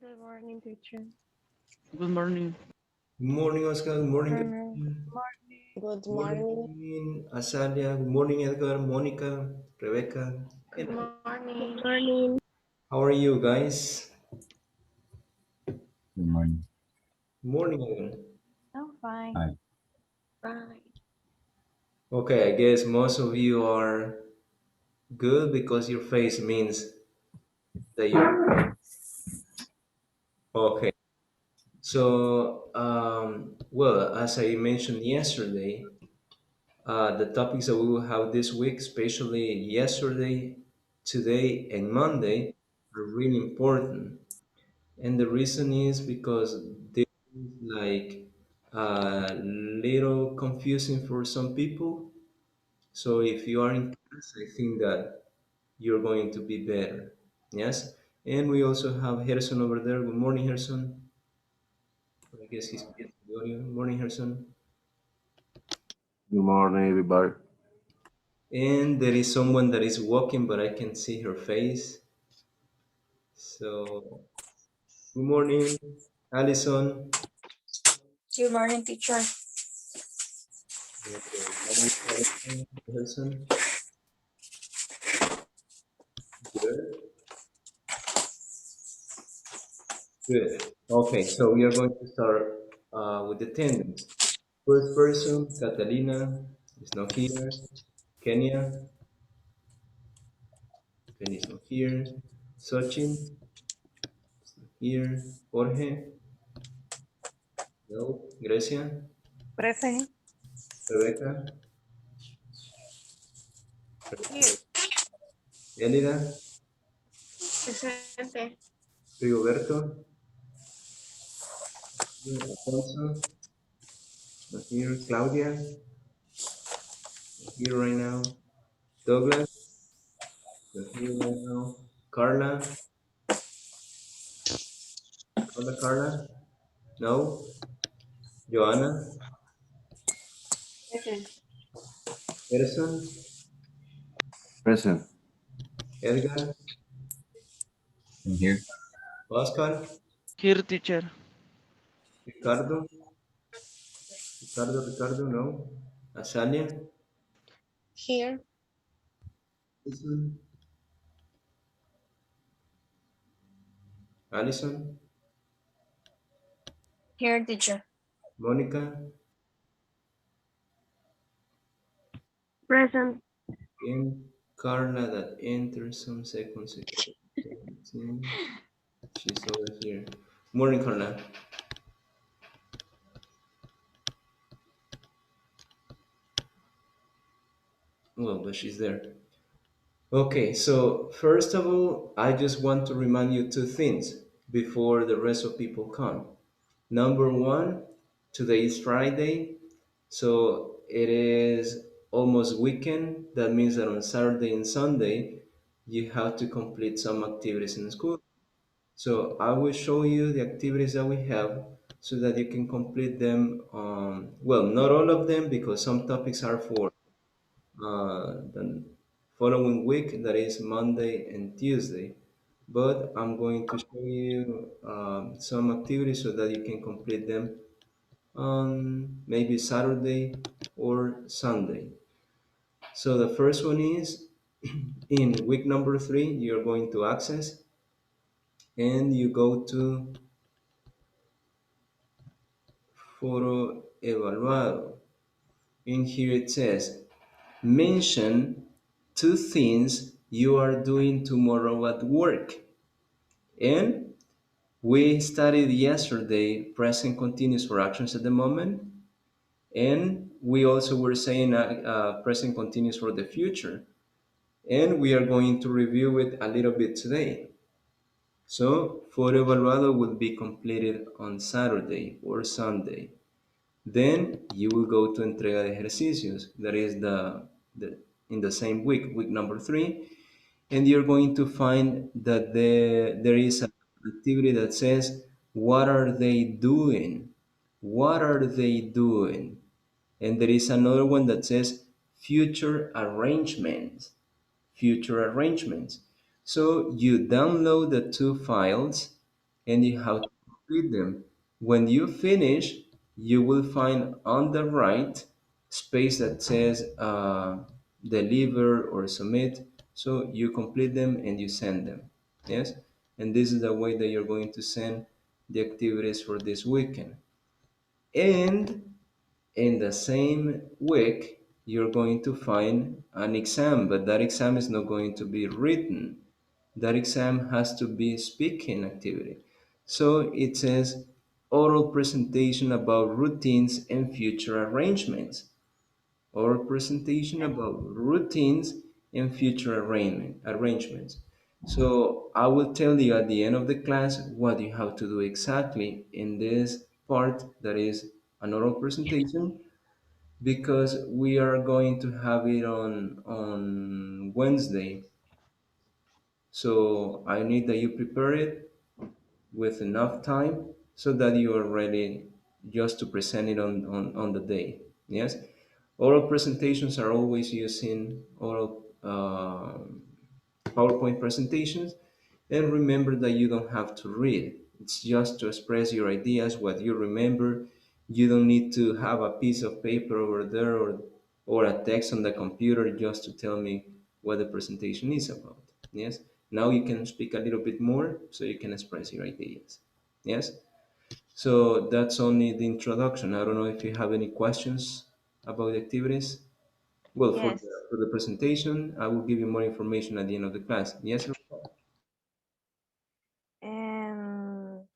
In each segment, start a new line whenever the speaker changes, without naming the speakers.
Good morning, teacher.
Good morning.
Good morning, Oscar. Good morning,
Morning.
Gabriel.
Good
Good
morning.
morning, Azalia. Good morning, Edgar, Monica, Rebecca.
Good
And
morning.
Good morning.
how are you guys?
Good morning.
Good morning, Edgar.
I'm fine.
Hi.
Fine.
Okay, I guess most of you are good because your face means that you're okay. So, well, as I mentioned yesterday, the topics that we will have this week, especially yesterday, today, and Monday, are really important. And the reason is because this is like a little confusing for some people. So if you are in class, I think that you're going to be better. Yes. And we also have Gerson over there. Good morning, Gerson. I guess he's getting the audio. Good morning, Gerson.
Good morning, everybody.
And there is someone that is walking, but I can see her face. So good morning, Allison.
Good morning, teacher.
Okay. How are you, Allison? Gerson? Good. Good. Okay, so we are going to start with the attendance. First person, Catalina, is not here. Kenya, Kenya is not here. Sachin, is not here. Jorge, no. Grecia,
Present.
Rebecca,
Here.
Elida,
Presente.
Rigoberto, Alfonso, not here. Claudia, not here right now. Douglas, not here right now. Carla, Carla, no. Joanna,
Present.
Edison,
Present.
Edgar,
I'm here.
Oscar,
Here, teacher.
Ricardo, Ricardo, no. Azalia,
Here.
Alison, Allison,
Here, teacher.
Monica,
Present.
and Carla that entered some seconds ago. She's over here. Morning, Carla. Well, but she's there. Okay, so first of all, I just want to remind you two things before the rest of people come. Number one, today is Friday, so it is almost weekend. That means that on Saturday and Sunday, you have to complete some activities in school. So I will show you the activities that we have so that you can complete them. Well, not all of them because some topics are for the following week, that is Monday and Tuesday. But I'm going to show you some activities so that you can complete them on maybe Saturday or Sunday. So the first one is in week number 3, you're going to access and you go to Foro Evaluado. In here it says, mention two things you are doing tomorrow at work. And we studied yesterday present continuous for actions at the moment. And we also were saying present continuous for the future. And we are going to review it a little bit today. So, Foro Evaluado will be completed on Saturday or Sunday. Then you will go to entrega de ejercicios, that is the in the same week, week number 3, and you're going to find that there is an activity that says, what are they doing? What are they doing? And there is another one that says future arrangements. Future arrangements. So you download the two files and you have to complete them. When you finish, you will find on the right space that says deliver or submit. So you complete them and you send them. Yes? And this is the way that you're going to send the activities for this weekend. And in the same week, you're going to find an exam, but that exam is not going to be written. That exam has to be speaking activity. So it says oral presentation about routines and future arrangements. Oral presentation about routines and future arrangements. So I will tell you at the end of the class what you have to do exactly in this part that is an oral presentation, because we are going to have it on Wednesday. So I need that you prepare it with enough time so that you are ready just to present it on the day. Yes? Oral presentations are always using oral PowerPoint presentations. And remember that you don't have to read. It's just to express your ideas, what you remember. You don't need to have a piece of paper over there or a text on the computer just to tell me what the presentation is about. Yes? Now you can speak a little bit more so you can express your ideas. Yes? So that's only the introduction. I don't know if you have any questions about the activities. Well,
Yes.
for the presentation, I will give you more information at the end of the class. Yes?
And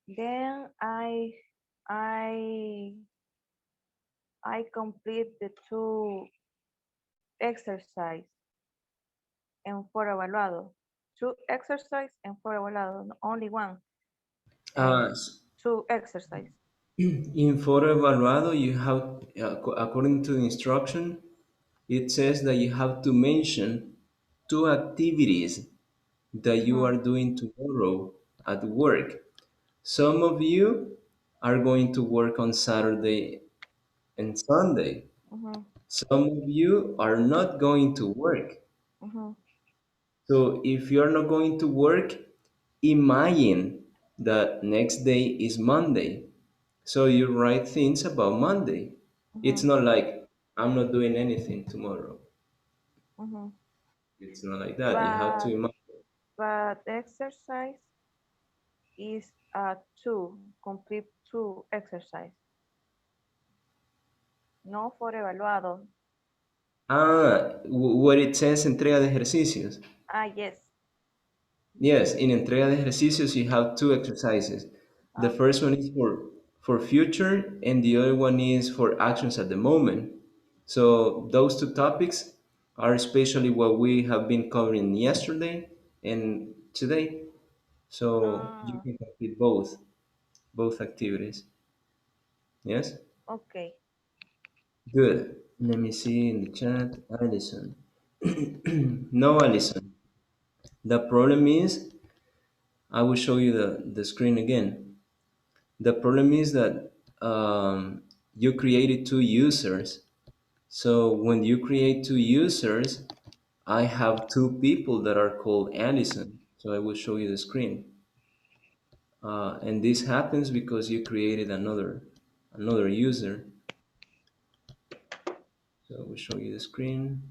then I I complete the 2 exercise and 4 evaluados. 2 exercise and 4 evaluados, no, only one.
Uh,
2 exercise.
In Foro Evaluado, you have, according to the instruction, it says that you have to mention 2 activities that you are doing tomorrow at work. Some of you are going to work on Saturday and Sunday.
Mhm,
Some of you are not going to work.
mhm,
So if you're not going to work, imagine that next day is Monday. So you write things about Monday. It's
mhm,
not like I'm not doing anything tomorrow.
mhm.
It's not like that. You have to
But
imagine.
exercise is 2, complete 2 exercise. No for evaluado.
What it says entrega de ejercicios.
Yes.
Yes, in entrega de ejercicios you have 2 exercises. The first
Okay.
one is for future and the other one is for actions at the moment. So those 2 topics are especially what we have been covering yesterday and today. So you
Ah,
can complete both activities. Yes?
okay.
Good. Let me see in the chat. Allison. No, Allison. The problem is, I will show you the screen again. The problem is that you created 2 users. So when you create 2 users, I have 2 people that are called Allison. So I will show you the screen. And this happens because you created another user. So I will show you the screen.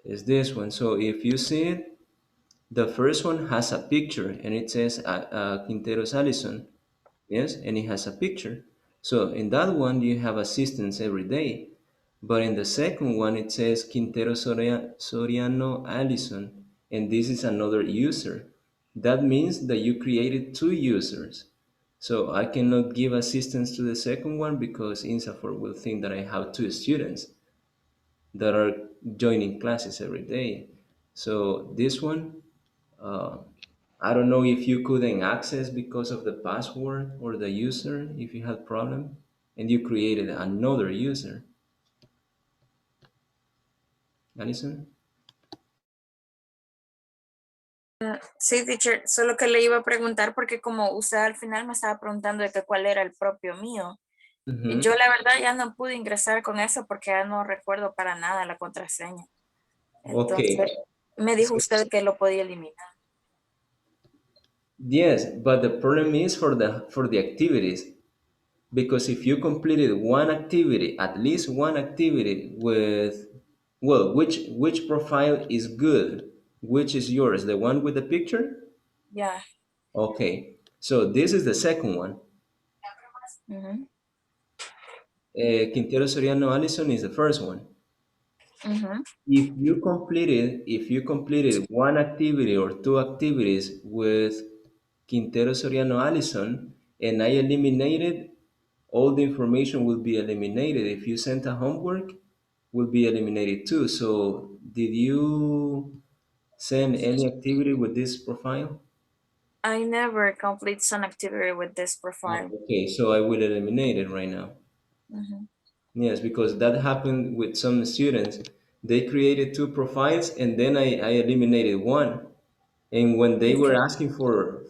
Is this one. So if you see it, the first one has a picture and it says Quinteros Allison. Yes, and it has a picture. So in that one, you have assistance every day. But in the second one, it says Quintero Soriano Allison, and this is another user. That means that you created 2 users. So I cannot give assistance to the second one because INSAFOR will think that I have 2 students that are joining classes every day. So this one, uh, I don't know if you couldn't access because of the password or the user, if you had problem, and you created another user. Alison?
Sí, teacher, solo que le iba a preguntar porque como usted al final me estaba preguntando de que cuál era el propio mío.
Mhm.
Yo la verdad ya no pude ingresar con eso porque ya no recuerdo para nada la contraseña.
Okay.
Entonces, Me dijo usted que lo podía eliminar.
Yes, but the problem is for the activities. Because if you completed one activity, at least one activity with, well, which profile is good? Which is yours? The one with the picture?
Yeah.
Okay. So this is the second one.
Mhm,
Quintero Soriano Allison is the first one.
mhm.
If you completed one activity or two activities with Quintero Soriano Allison and I eliminated, all the information will be eliminated. If you sent a homework, will be eliminated too. So did you send any activity with this profile?
I never complete some activity with this profile.
Okay, so I will eliminate it right now.
Mhm.
Yes, because that happened with some students. They created two profiles and then I eliminated one. And when they were
Okay.
asking for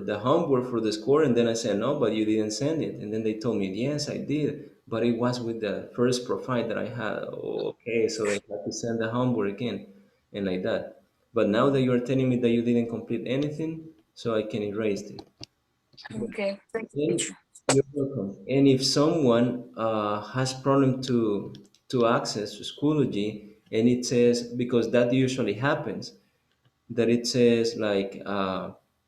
the homework for the score, and then I said no, but you didn't send it. And then they told me yes, I did, but it was with the first profile that I had. Okay, so they had to send the homework again, and like that. But now that you are telling me that you didn't complete anything, so I can erase it.
Okay. Thank you,
And
teacher.
you're welcome. And if someone has problem to access to Schoology, and it says because that usually happens that it says like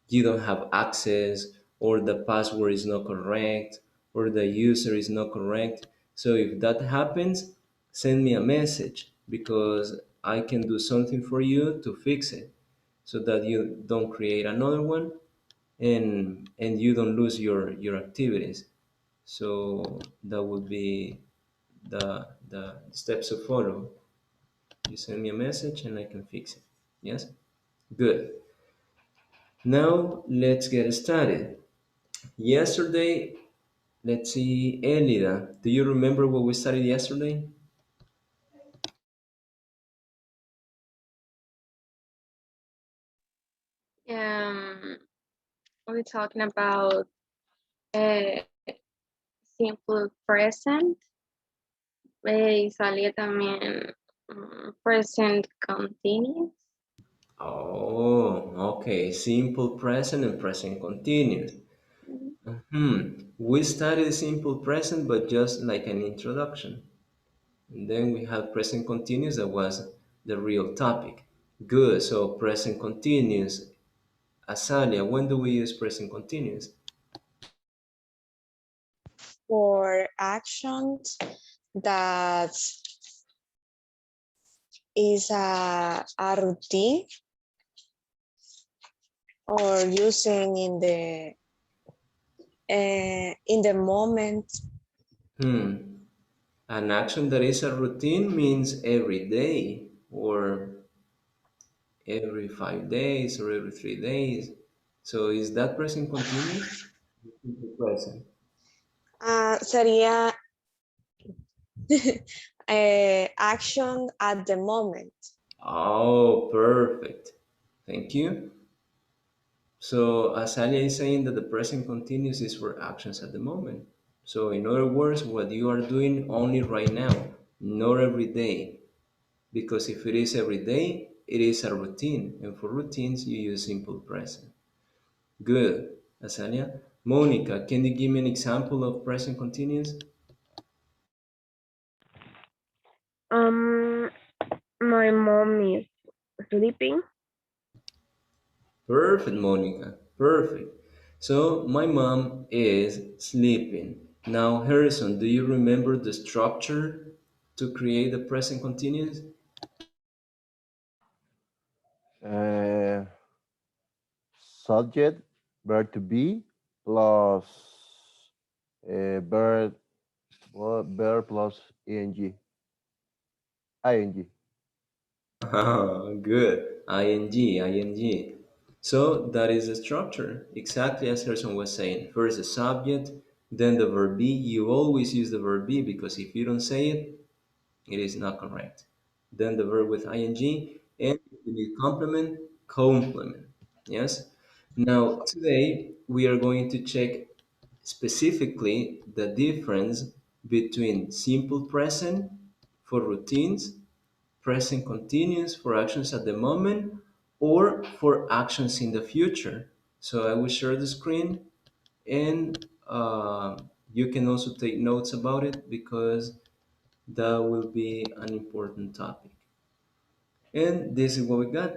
you don't have access or the password is not correct or the user is not correct. So if that happens, send me a message because I can do something for you to fix it so that you don't create another one and you don't lose your activities. So that would be the steps to follow. You send me a message and I can fix it. Yes? Good. Now let's get started. Yesterday, let's see, Elida, do you remember what we studied yesterday?
Um, we're talking about uh, simple present. Y salía también present continuous.
Oh, okay. Simple present and present continuous. We studied simple present, but just like an introduction. And then we had present continuous, that was the real topic. Good. So present continuous. Azalia, when do we use present continuous?
For actions that is a routine or using in the moment.
Hmm. An action that is a routine means every day or every 5 days or every 3 days. So is that present continuous? Simple present.
Sería action at the moment.
Oh, perfect. Thank you. So Azalia is saying that the present continuous is for actions at the moment. So in other words, what you are doing only right now, not every day. Because if it is every day, it is a routine. And for routines, you use simple present. Good, Azalia. Monica, can you give me an example of present continuous?
Um, my mom is sleeping.
Perfect, Monica. Perfect. So my mom is sleeping. Now, Harrison, do you remember the structure to create the present continuous?
Uh, Subject, verb to be, plus verb, verb plus ing. Ing.
Ah, good. ing. So that is the structure, exactly as Harrison was saying. First the subject, then the verb be. You always use the verb be because if you don't say it, it is not correct. Then the verb with ing, and if you need complement, complement. Yes? Now, today we are going to check specifically the difference between simple present for routines, present continuous for actions at the moment or for actions in the future. So I will share the screen, and you can also take notes about it because that will be an important topic. And this is what we got: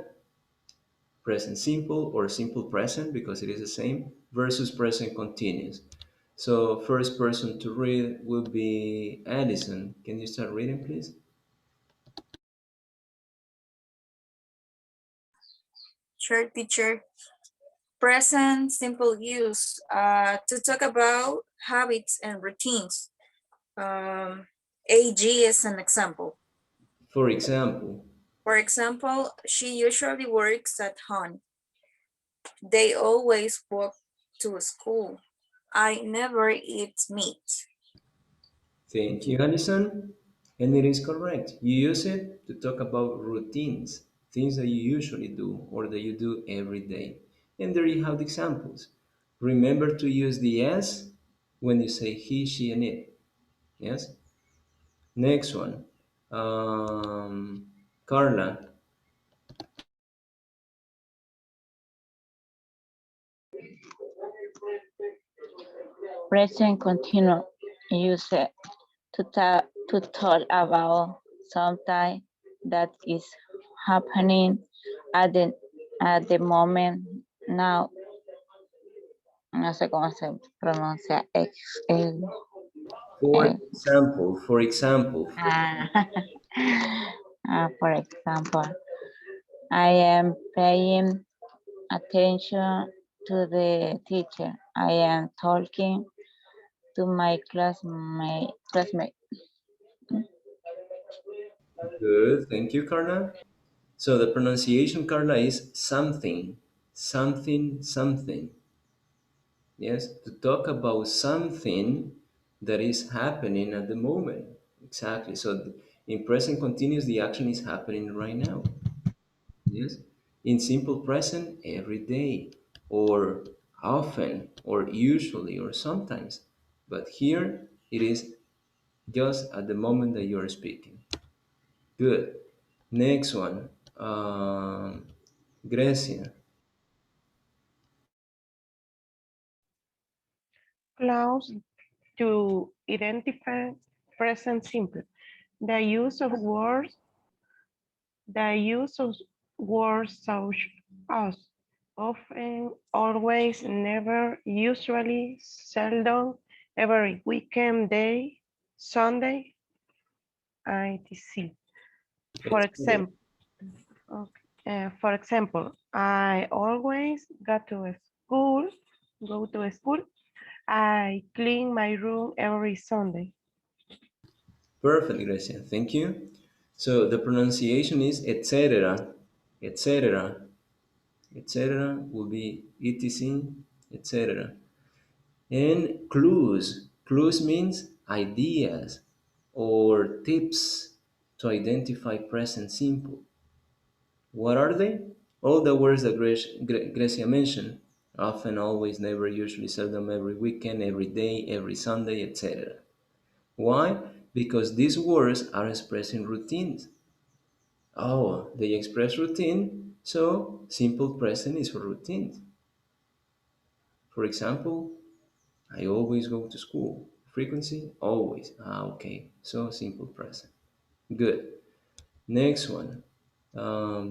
present simple or simple present, because it is the same, versus present continuous. So first person to read will be Addison. Can you start reading, please?
Sure, teacher. Present simple use to talk about habits and routines. AG is an example.
For example,
For example, she usually works at home. They always walk to school. I never eat meat.
thank you, Addison. And it is correct. You use it to talk about routines, things that you usually do or that you do every day. And there you have the examples. Remember to use the S when you say he, she, and it. Yes? Next one. Carla.
Present continuous use to talk about something that is happening at the moment now. No sé cómo se pronuncia.
For example.
Ah, for example, I am paying attention to the teacher. I am talking to my classmate.
Good. Thank you, Carla. So the pronunciation, Carla, is something, something, something. Yes, to talk about something that is happening at the moment. Exactly. So in present continuous, the action is happening right now. Yes. In simple present, every day, or often, or usually, or sometimes. But here it is just at the moment that you are speaking. Good. Next one. Grecia.
Clause to identify present simple. The use of words, such as often, always, never, usually, seldom, every weekend, day, Sunday, etc. For example, I always go to school. I clean my room every Sunday.
Perfect, Grecia. Thank you. So the pronunciation is etc. etc. etc. will be etc. etc. And clues. Clues means ideas or tips to identify present simple. What are they? All the words that Grecia mentioned. Often, always, never, usually, seldom, every weekend, every day, every Sunday, etc. Why? Because these words are expressing routines. Oh, they express routine, so simple present is for routines. For example, I always go to school. Frequency, always. Ah, okay. So simple present. Good. Next one.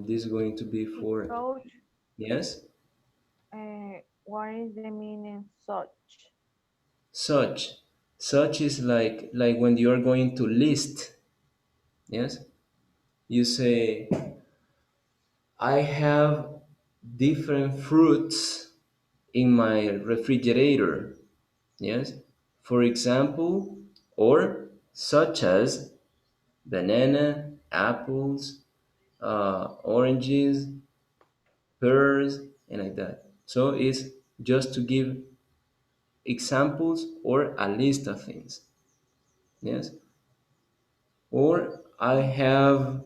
This is going to be for,
Coach,
yes?
what is the meaning such?
Such. Such is like when you are going to list. Yes? You say, I have different fruits in my refrigerator. Yes? For example, or such as banana, apples, oranges, pears, and like that. So it's just to give examples or a list of things. Yes? Or I have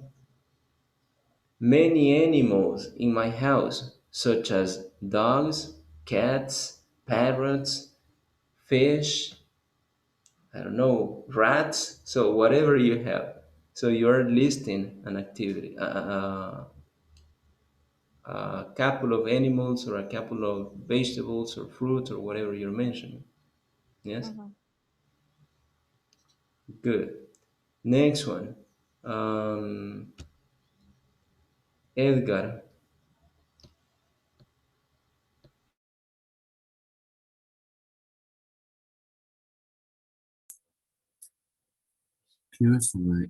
many animals in my house, such as dogs, cats, parrots, fish, I don't know, rats, so whatever you have. So you're listing an activity, a couple of animals or a couple of vegetables or fruit or whatever you're mentioning. Yes?
Mhm.
Good. Next one. Edgar.
Cues were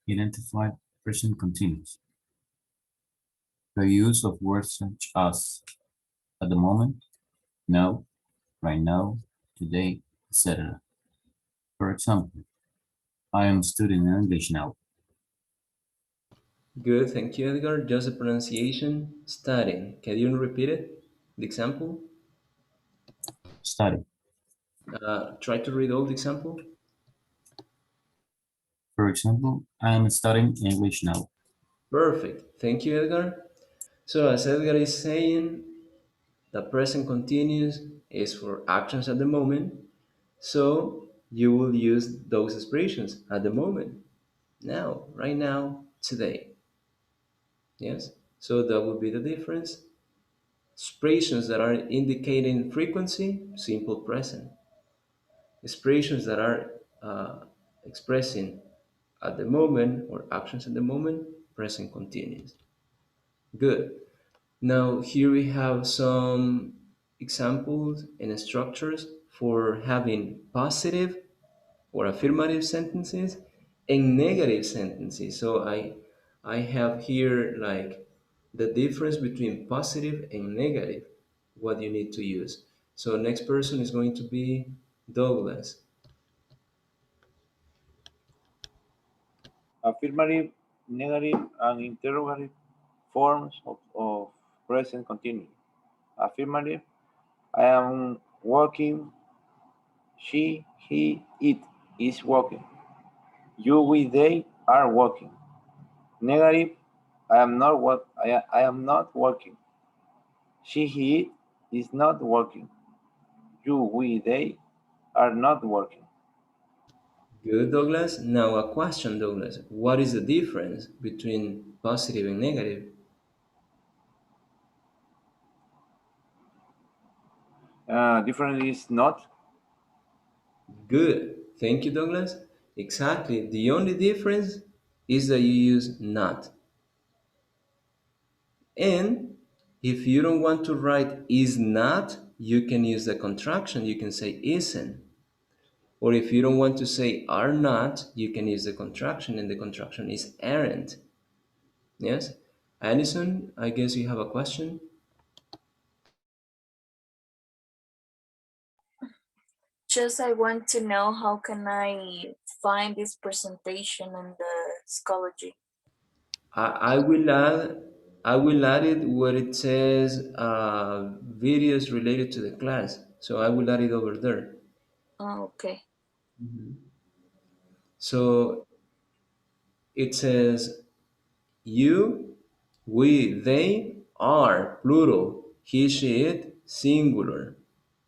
identified present continuous. The use of words such as at the moment, now, right now, today, etc. For example, I am studying English now.
Good. Thank you, Edgar. Just the pronunciation. Studying. Can you repeat it? The example?
Study.
Try to read all the example.
For example, I am studying English now.
Perfect. Thank you, Edgar. So as Edgar is saying, the present continuous is for actions at the moment. So you will use those expressions at the moment, now, right now, today. Yes? So that would be the difference. Expressions that are indicating frequency, simple present. Expressions that are expressing at the moment or actions at the moment, present continuous. Good. Now here we have some examples and structures for having positive or affirmative sentences and negative sentences. So I have here like the difference between positive and negative, what you need to use. So next person is going to be Douglas.
Affirmative, negative, and interrogative forms of present continuous. Affirmative, I am walking. She, he, it is walking. You, we, they are walking. Negative, I am not working. She, he, it is not working. You, we, they are not working.
Good, Douglas. Now a question, Douglas. What is the difference between positive and negative?
Different is not.
Good. Thank you, Douglas. Exactly. The only difference is that you use not. And if you don't want to write is not, you can use the contraction. You can say isn't. Or if you don't want to say are not, you can use the contraction, and the contraction is aren't. Yes? Addison, I guess you have a question?
Just I want to know how can I find this presentation in the Schoology.
I will add it where it says videos related to the class. So I will add it over there.
Oh, okay.
So it says you, we, they are plural. He, she, it singular.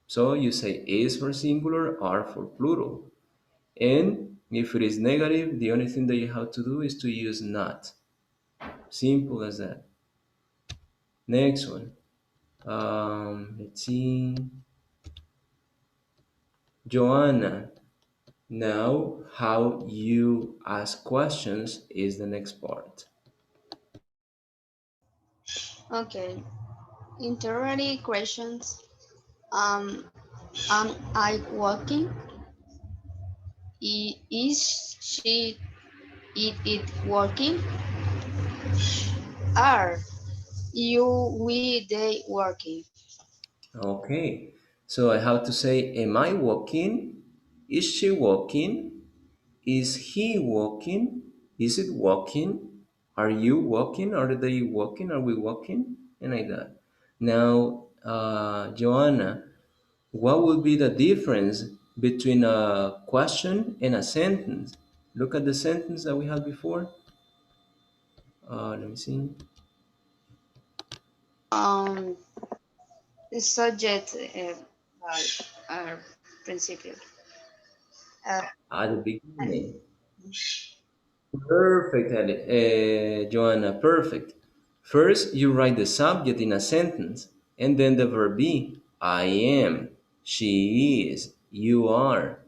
So you say is for singular, are for plural. And if it is negative, the only thing that you have to do is to use not. Simple as that. Next one. Let's see. Joanna. Now, how you ask questions is the next part.
Okay. Interrogative questions. Um, am I walking? Is she it working? Are you we they working?
Okay, so I have to say, am I walking? Is she walking? Is he walking? Is it walking? Are you walking? Are they walking? Are we walking? And like that. Now, Joanna, what would be the difference between a question and a sentence? Look at the sentence that we had before. Let me see.
Um, the subject are principio. Uh,
At the beginning. Perfect, Joanna, perfect. First, you write the subject in a sentence, and then the verb be. I am, she is, you are.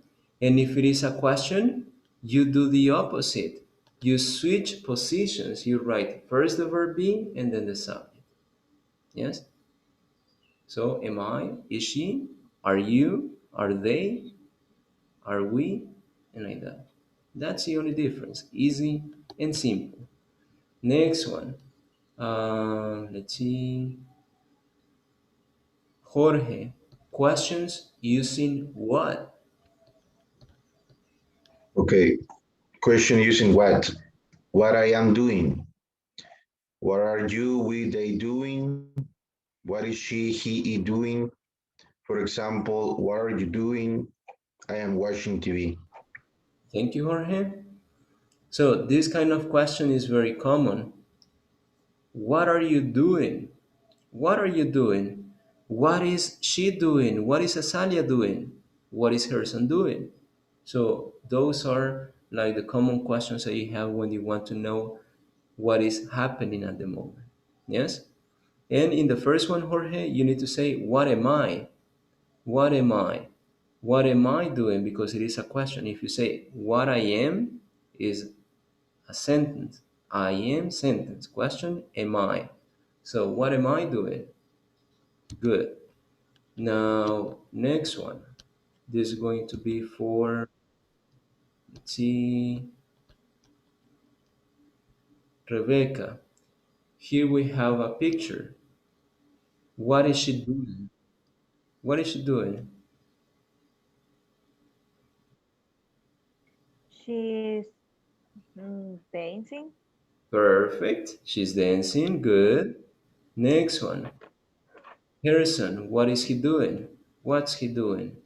And if it is a question, you do the opposite. You switch positions. You write first the verb be and then the subject. Yes? So, am I? Is she? Are you? Are they? Are we? And like that. That's the only difference. Easy and simple. Next one. Let's see. Jorge. Questions using what?
Okay, question using what? What I am doing. What are you, we, they doing? What is she, he, it doing? For example, what are you doing? I am watching TV.
Thank you, Jorge. So this kind of question is very common. What are you doing? What are you doing? What is she doing? What is Asalia doing? What is her son doing? So those are like the common questions that you have when you want to know what is happening at the moment. Yes? And in the first one, Jorge, you need to say, what am I? What am I? What am I doing? Because it is a question. If you say, what I am, is a sentence. I am sentence. Question, am I? So what am I doing? Good. Now, next one. This is going to be for, let's see, Rebecca. Here we have a picture. What is she doing? What is she doing?
She's dancing.
Perfect. She's dancing. Good. Next one. Harrison, what is he doing? What's he doing?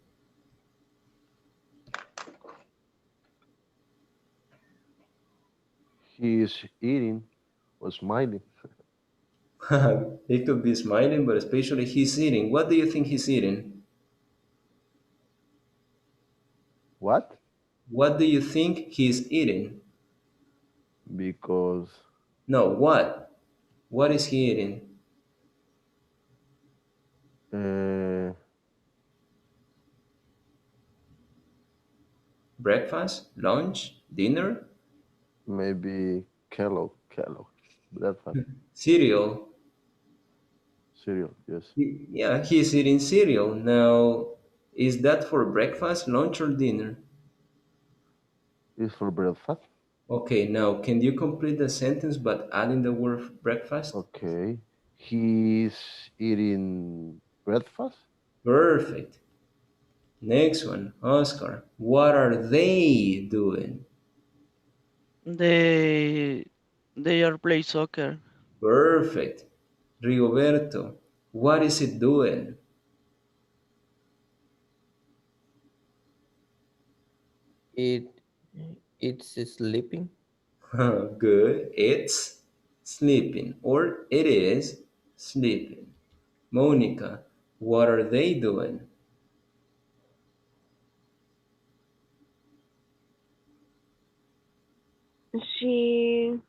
He is eating or smiling.
He could be smiling, but especially he's eating. What do you think he's eating?
What?
What do you think he's eating?
Because
No, what? What is he eating?
uh,
Breakfast? Lunch? Dinner?
maybe Kellogg, breakfast,
Cereal?
cereal. Yes,
Yeah, he's eating cereal. Now, is that for breakfast, lunch, or dinner?
is for breakfast.
Okay, now can you complete the sentence but adding the word breakfast?
Okay, he's eating breakfast.
Perfect. Next one, Oscar. What are they doing?
They they are play soccer.
Perfect. Rigoberto, what is it doing?
It it's sleeping.
Good. It's sleeping or it is sleeping. Monica, what are they doing?
She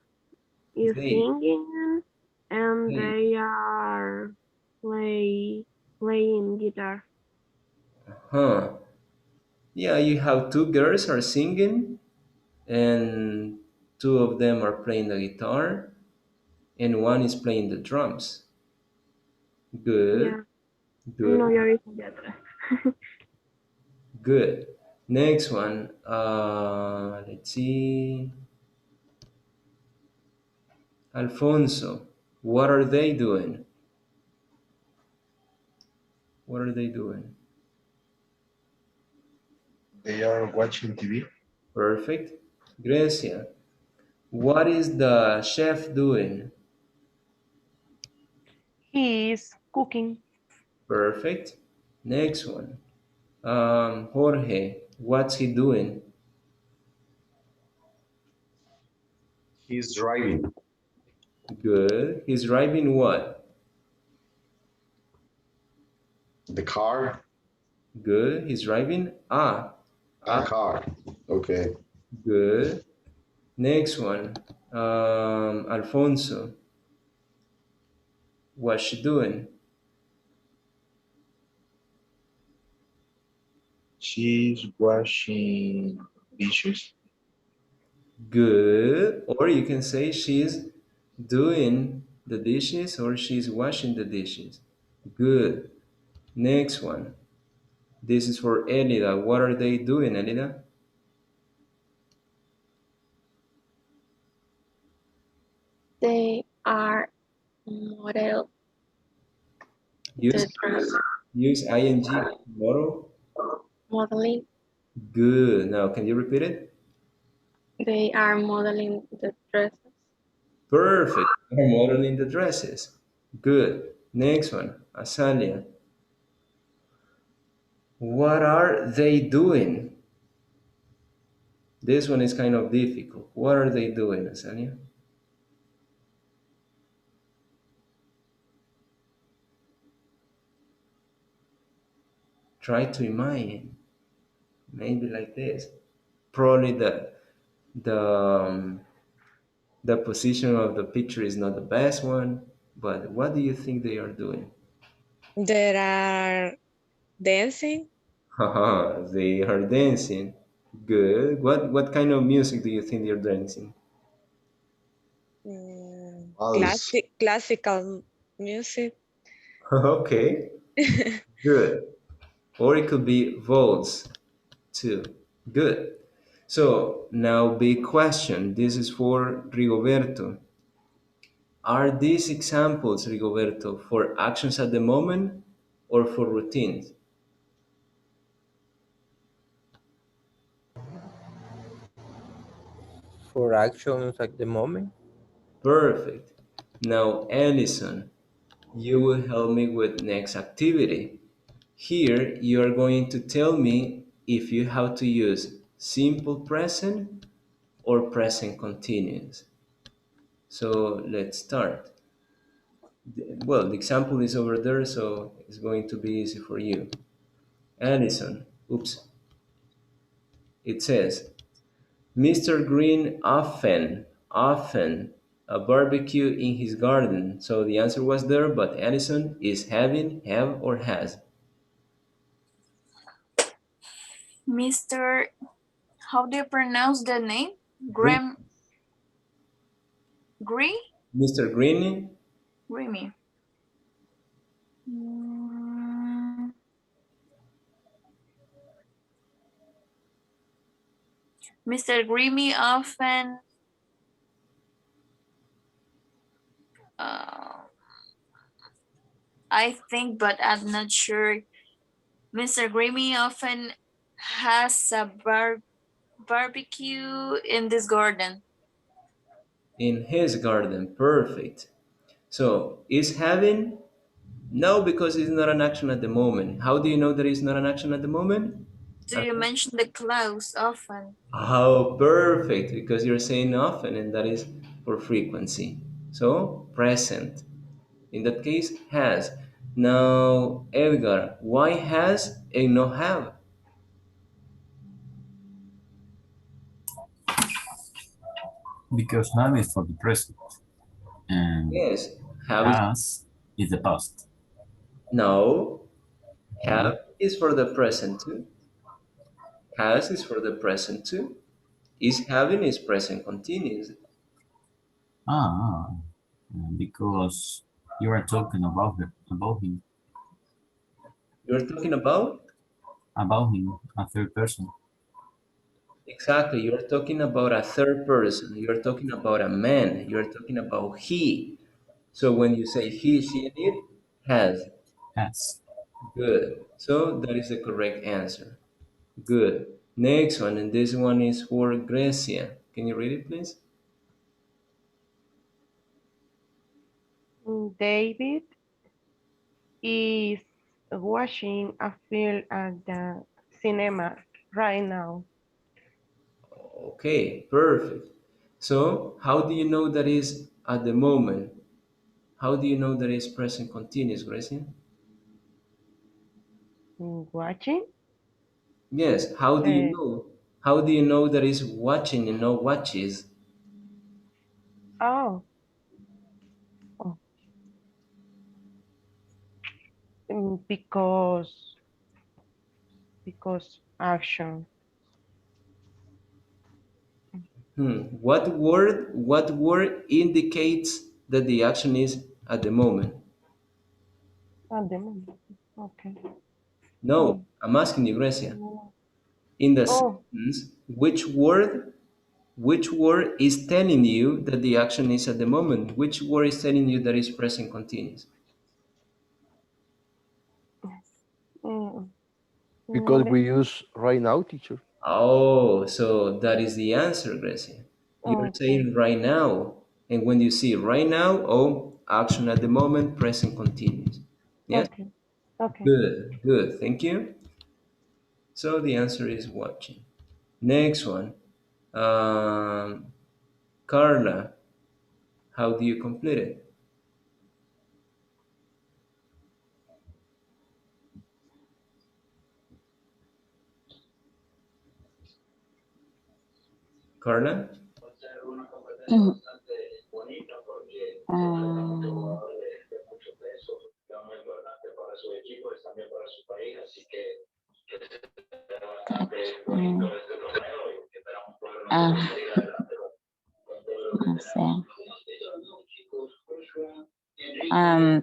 is
They.
singing and
They.
they are playing guitar.
Huh. Yeah, you have two girls are singing and two of them are playing the guitar and one is playing the drums. Good,
Yeah, no
good,
llores pediatra.
good. Next one. Let's see. Alfonso, what are they doing? What are they doing?
They are watching TV.
Perfect. Grecia, what is the chef doing?
He is cooking.
Perfect. Next one. Jorge, what's he doing?
He's driving
Good. He's driving what?
the car.
Good. He's driving
A car. Okay.
good. Next one, Alfonso. What's she doing?
She's washing dishes.
Good. Or you can say she's doing the dishes or she's washing the dishes. Good. Next one. This is for Elida. What are they doing, Elida?
They are model
Use
the dress,
use ing model.
modeling.
Good. Now, can you repeat it?
They are modeling the dresses.
Perfect. They're modeling the dresses. Good. Next one, Asalia. What are they doing? This one is kind of difficult. What are they doing, Asalia? Try to imagine. Maybe like this. Probably the um, the position of the picture is not the best one, but what do you think they are doing?
There are dancing.
Haha, they are dancing. Good. What kind of music do you think they're dancing?
Waltz.
Classical music.
Okay, good. Or it could be volts too. Good. So now big question. This is for Rigoberto. Are these examples, Rigoberto, for actions at the moment or for routines?
For actions at the moment.
Perfect. Now, Ellison, you will help me with next activity. Here, you are going to tell me if you have to use simple present or present continuous. So let's start. Well, the example is over there, so it's going to be easy for you. Allison, oops, it says, Mr. Green often a barbecue in his garden. So the answer was there, but Allison is having, have, or has.
Mr. How do you pronounce the name?
Green,
Graham Gree?
Mr. Green,
Greamy. Mr. Greamy often I think, but I'm not sure. Mr. Greamy often has a barbecue in this garden.
in his garden. Perfect. So is having? No, because it's not an action at the moment. How do you know that it's not an action at the moment?
Do you mention the clause often?
Oh, perfect, because you're saying often, and that is for frequency. So, present. In that case, has. Now, Edgar, why has and not have?
Because have is for the present and
Yes, have is.
has is the past.
No,
No?
have is for the present too. Has is for the present too. Is having is present continuous.
Ah, because you are talking
You're talking
about him, a third person.
exactly, you're talking about a third person. You're talking about a man. You're talking about he. So when you say he, she, and it, has.
Has.
Good. So that is the correct answer. Good. Next one, and this one is for Grecia. Can you read it, please?
David is watching a film at the cinema right now.
Okay, perfect. So how do you know that is at the moment? How do you know that is present continuous, Grecia?
Watching?
Yes, how do you
Uh,
know? How do you know that is watching and not watches?
Oh. Oh. Because action.
What word indicates that the action is at the moment?
At the moment. Okay.
No, I'm asking you, Grecia.
No.
In the
Oh.
sentence, which word is telling you that the action is at the moment? Which word is telling you that it's present continuous?
Mm,
Because
mm,
we use right now, teacher.
Oh, so that is the answer, Grecia. You're
okay.
saying right now. And when you see right now, oh, action at the moment, present continuous. Yes?
Okay. Okay.
Good, good. Thank you. So the answer is watching. Next one. Um, Carla, how do you complete it? Carla?
Mm, mm, ah, no sé. Um,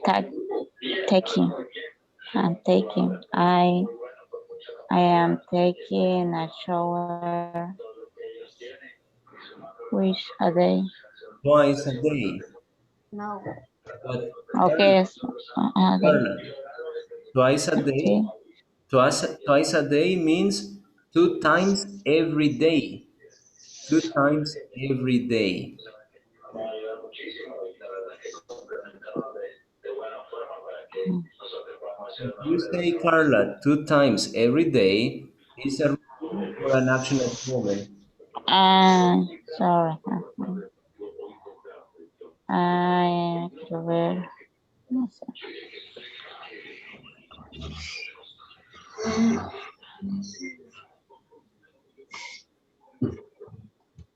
ta- taking. I'm taking. I am taking a shower. Which a day?
Twice a day.
No.
But
Okay,
Carla,
it's a day.
Carla, twice a day,
Sí.
twice a day means 2 times every day. 2 times every day. If you say Carla 2 times every day, is a routine or an action at the moment?
Sorry. Quiero ver. No sé.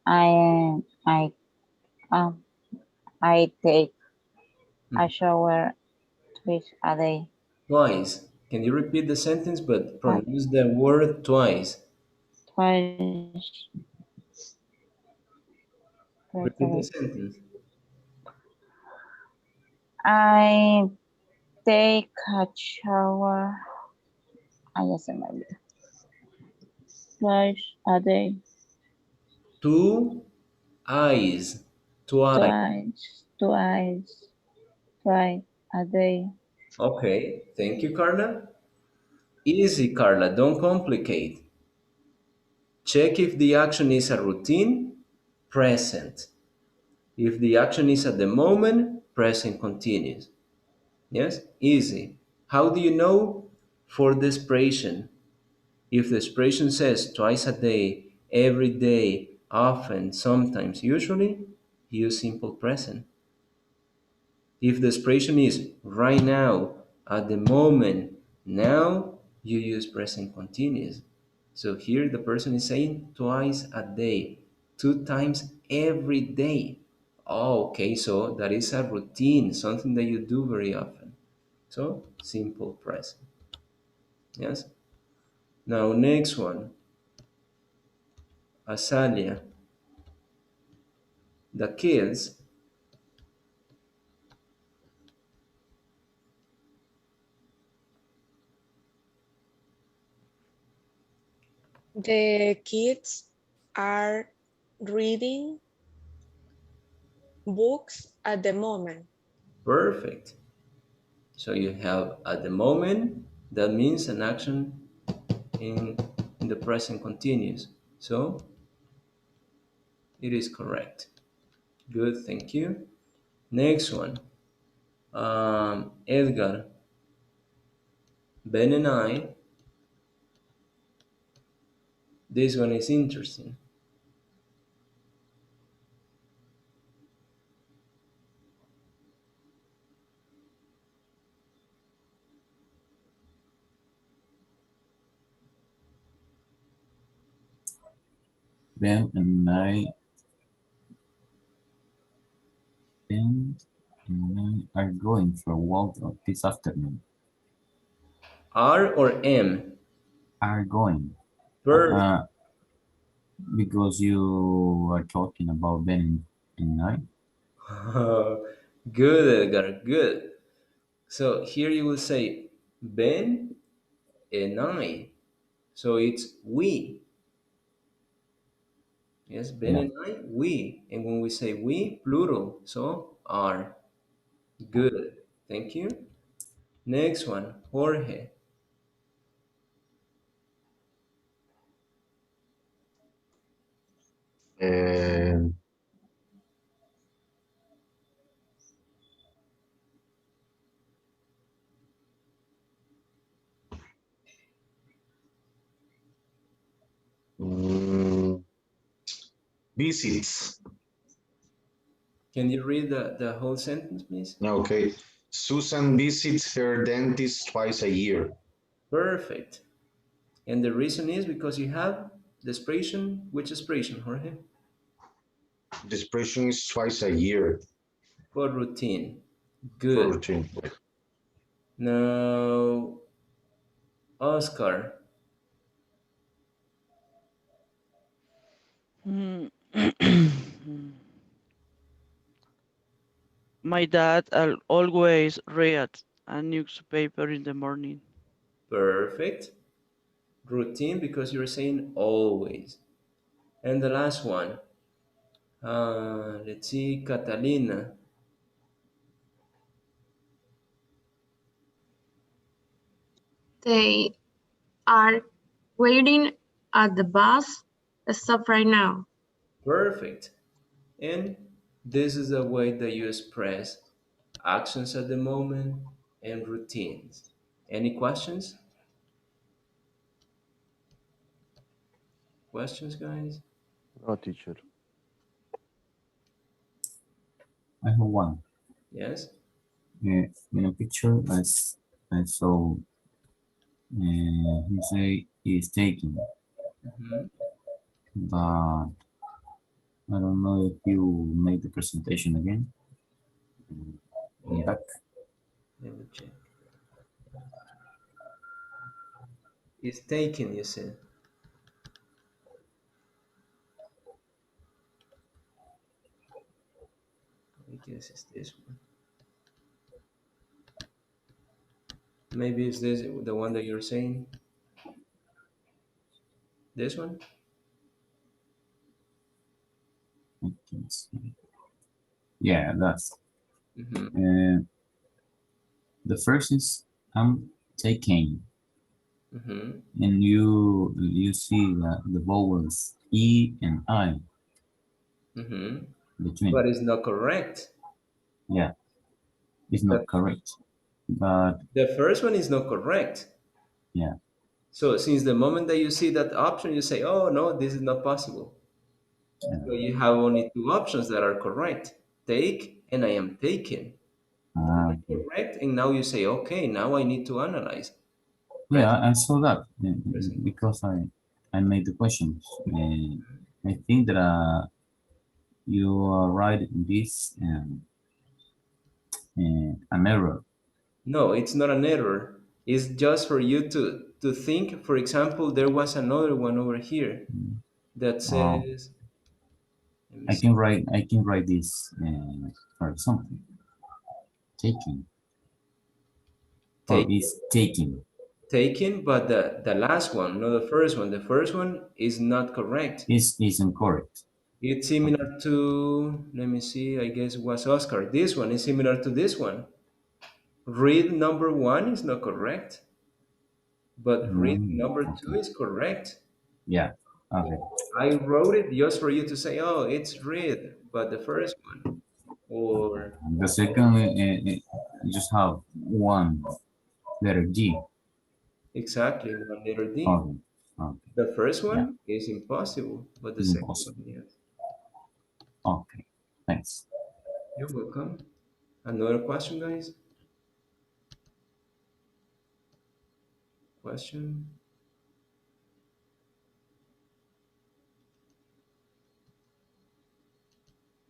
I I um I take a shower twice a day.
Twice. Can you repeat the sentence but
Twice.
pronounce the word twice?
Twice. Twice a
Repeat the
day.
sentence.
I take a shower. I ya se me olvidó. Twice a day.
Two eyes. Twice.
Twice a day.
Okay. Thank you, Carla. Easy, Carla. Don't complicate. Check if the action is a routine, present. If the action is at the moment, present continuous. Yes? Easy. How do you know? For the expression. If the expression says twice a day, every day, often, sometimes, usually, use simple present. If the expression is right now, at the moment, now, you use present continuous. So here the person is saying twice a day, 2 times every day. Oh, okay, so that is a routine, something that you do very often. So simple present. Yes? Now, next one, Azalia. The kids
The kids are reading books at the moment.
perfect. So you have at the moment, that means an action in, in the present continuous. So it is correct. Good, thank you. Next one. Edgar, Ben and I, this one is interesting.
Ben and I are going for a walk this afternoon.
R or M?
Are going.
Perfect.
Because you are talking about Ben and I.
Good, Edgar, good. So here you will say Ben and I. So it's we. Yes, Ben
Yeah.
and I, we. And when we say we, plural. So are. Good. Thank you. Next one, Jorge.
And mm, visits.
Can you read the whole sentence, please?
Okay. Susan visits her dentist twice a year.
Perfect. And the reason is because you have the expression. Which expression, Jorge?
The expression is twice a year
For routine.
for
Good.
routine.
Now, Oscar.
Mm. My dad always read a newspaper in the morning.
Perfect. Routine because you're saying always. And the last one. Let's see, Catalina.
They are waiting at the bus stop right now.
Perfect. And this is the way that you express actions at the moment and routines. Any questions? Questions, guys?
No, teacher.
I have one.
Yes?
In a picture, I saw he say is taking,
Mhm.
but I don't know if you made the presentation again.
Yeah.
Back.
Let me check. It's taken, you said. I guess it's this one. Maybe it's this, the one that you're saying. This one?
I can see. Yeah, that's.
Mm-hmm.
The first is I'm taking,
Mm-hmm.
and you see the vowels E and I
Mm-hmm.
between.
But it's not correct.
Yeah, it's not correct. But
The first one is not correct.
yeah.
So since the moment that you see that option, you say, oh no, this is not possible. So you have only two options that are correct. Take and I am taken.
Okay.
Correct. And now you say, okay, now I need to analyze.
Yeah, I saw that because I made the questions. I think that you are right in this an error.
No, it's not an error. It's just for you to think. For example, there was another one over here that says, let me see.
I can write this for example. Taking. Or is taking.
Taken, but the last one, not the first one. The first one is not correct.
Is incorrect.
It's similar to, let me see, I guess it was Oscar. This one is similar to this one. Read number one is not correct, but read number two is correct.
Yeah. Okay.
I wrote it just for you to say, oh, it's read, but the first one, or
The second just have one letter G.
exactly one letter D.
Okay. Okay.
The first
Yeah.
one is impossible, but the
It's
second
impossible.
one, yes.
Okay. Thanks.
You're welcome. Another question, guys? Question?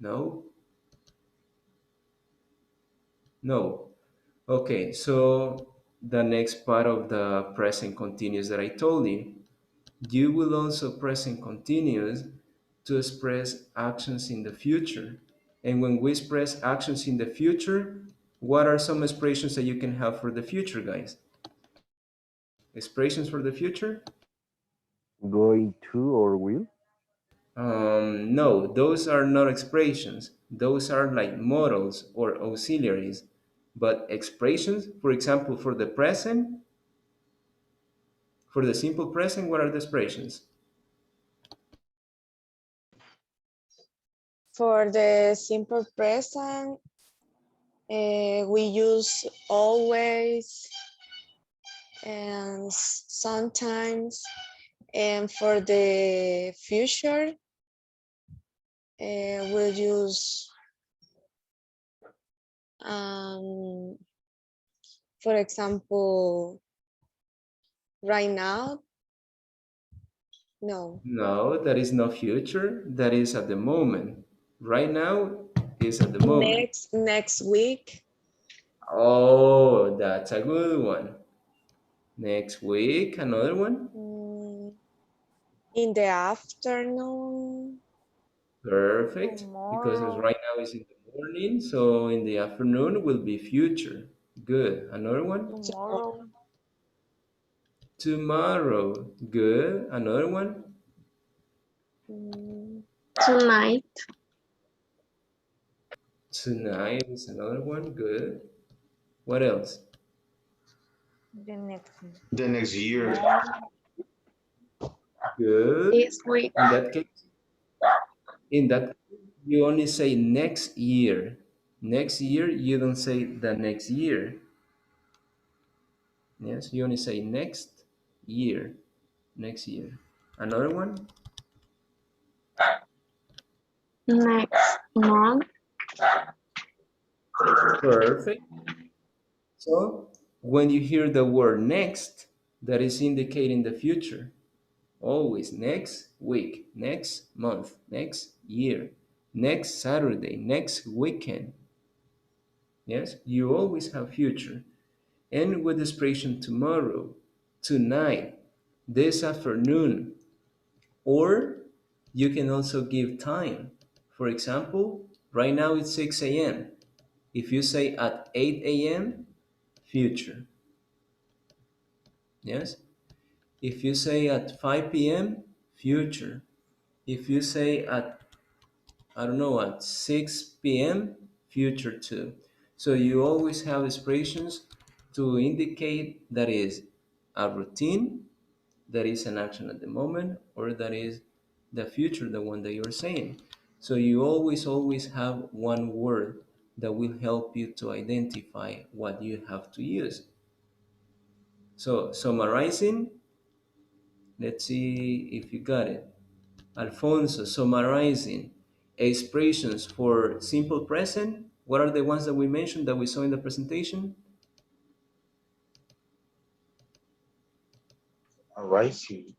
No? No. Okay, so the next part of the present continuous that I told you will also present continuous to express actions in the future. And when we express actions in the future, what are some expressions that you can have for the future, guys? Expressions for the future?
Going to or will?
No, those are not expressions. Those are like models or auxiliaries. But expressions, for example, for the present, for the simple present, what are the expressions?
For the simple present, we use always and sometimes. And for the future, we'll use, for example, right now. No.
No, that is not future. That is at the moment. Right now is at the moment.
Next week.
Oh, that's a good one. Next week, another one.
In the afternoon.
Perfect. Because it's
Tomorrow.
right now is in the morning, so in the afternoon will be future. Good. Another one.
Tomorrow.
Tomorrow. Good. Another one.
Tonight.
Tonight is another one. Good. What else?
The next year.
Good.
This week.
In that case, you only say next year. Next year, you don't say the next year. Yes, you only say next year. Next year. Another one?
Next month.
Perfect. So when you hear the word next, that is indicating the future. Always next week, next month, next year, next Saturday, next weekend. Yes, you always have future. And with the expression tomorrow, tonight, this afternoon, or you can also give time. For example, right now it's 6 a.m. If you say at 8 a.m., future. Yes? If you say at 5 p.m., future. If you say at, I don't know, at 6 p.m., future too. So you always have expressions to indicate that is a routine, that is an action at the moment, or that is the future, the one that you're saying. So you always have one word that will help you to identify what you have to use. So summarizing, let's see if you got it. Alfonso, summarizing expressions for simple present. What are the ones that we mentioned that we saw in the presentation?
Arising.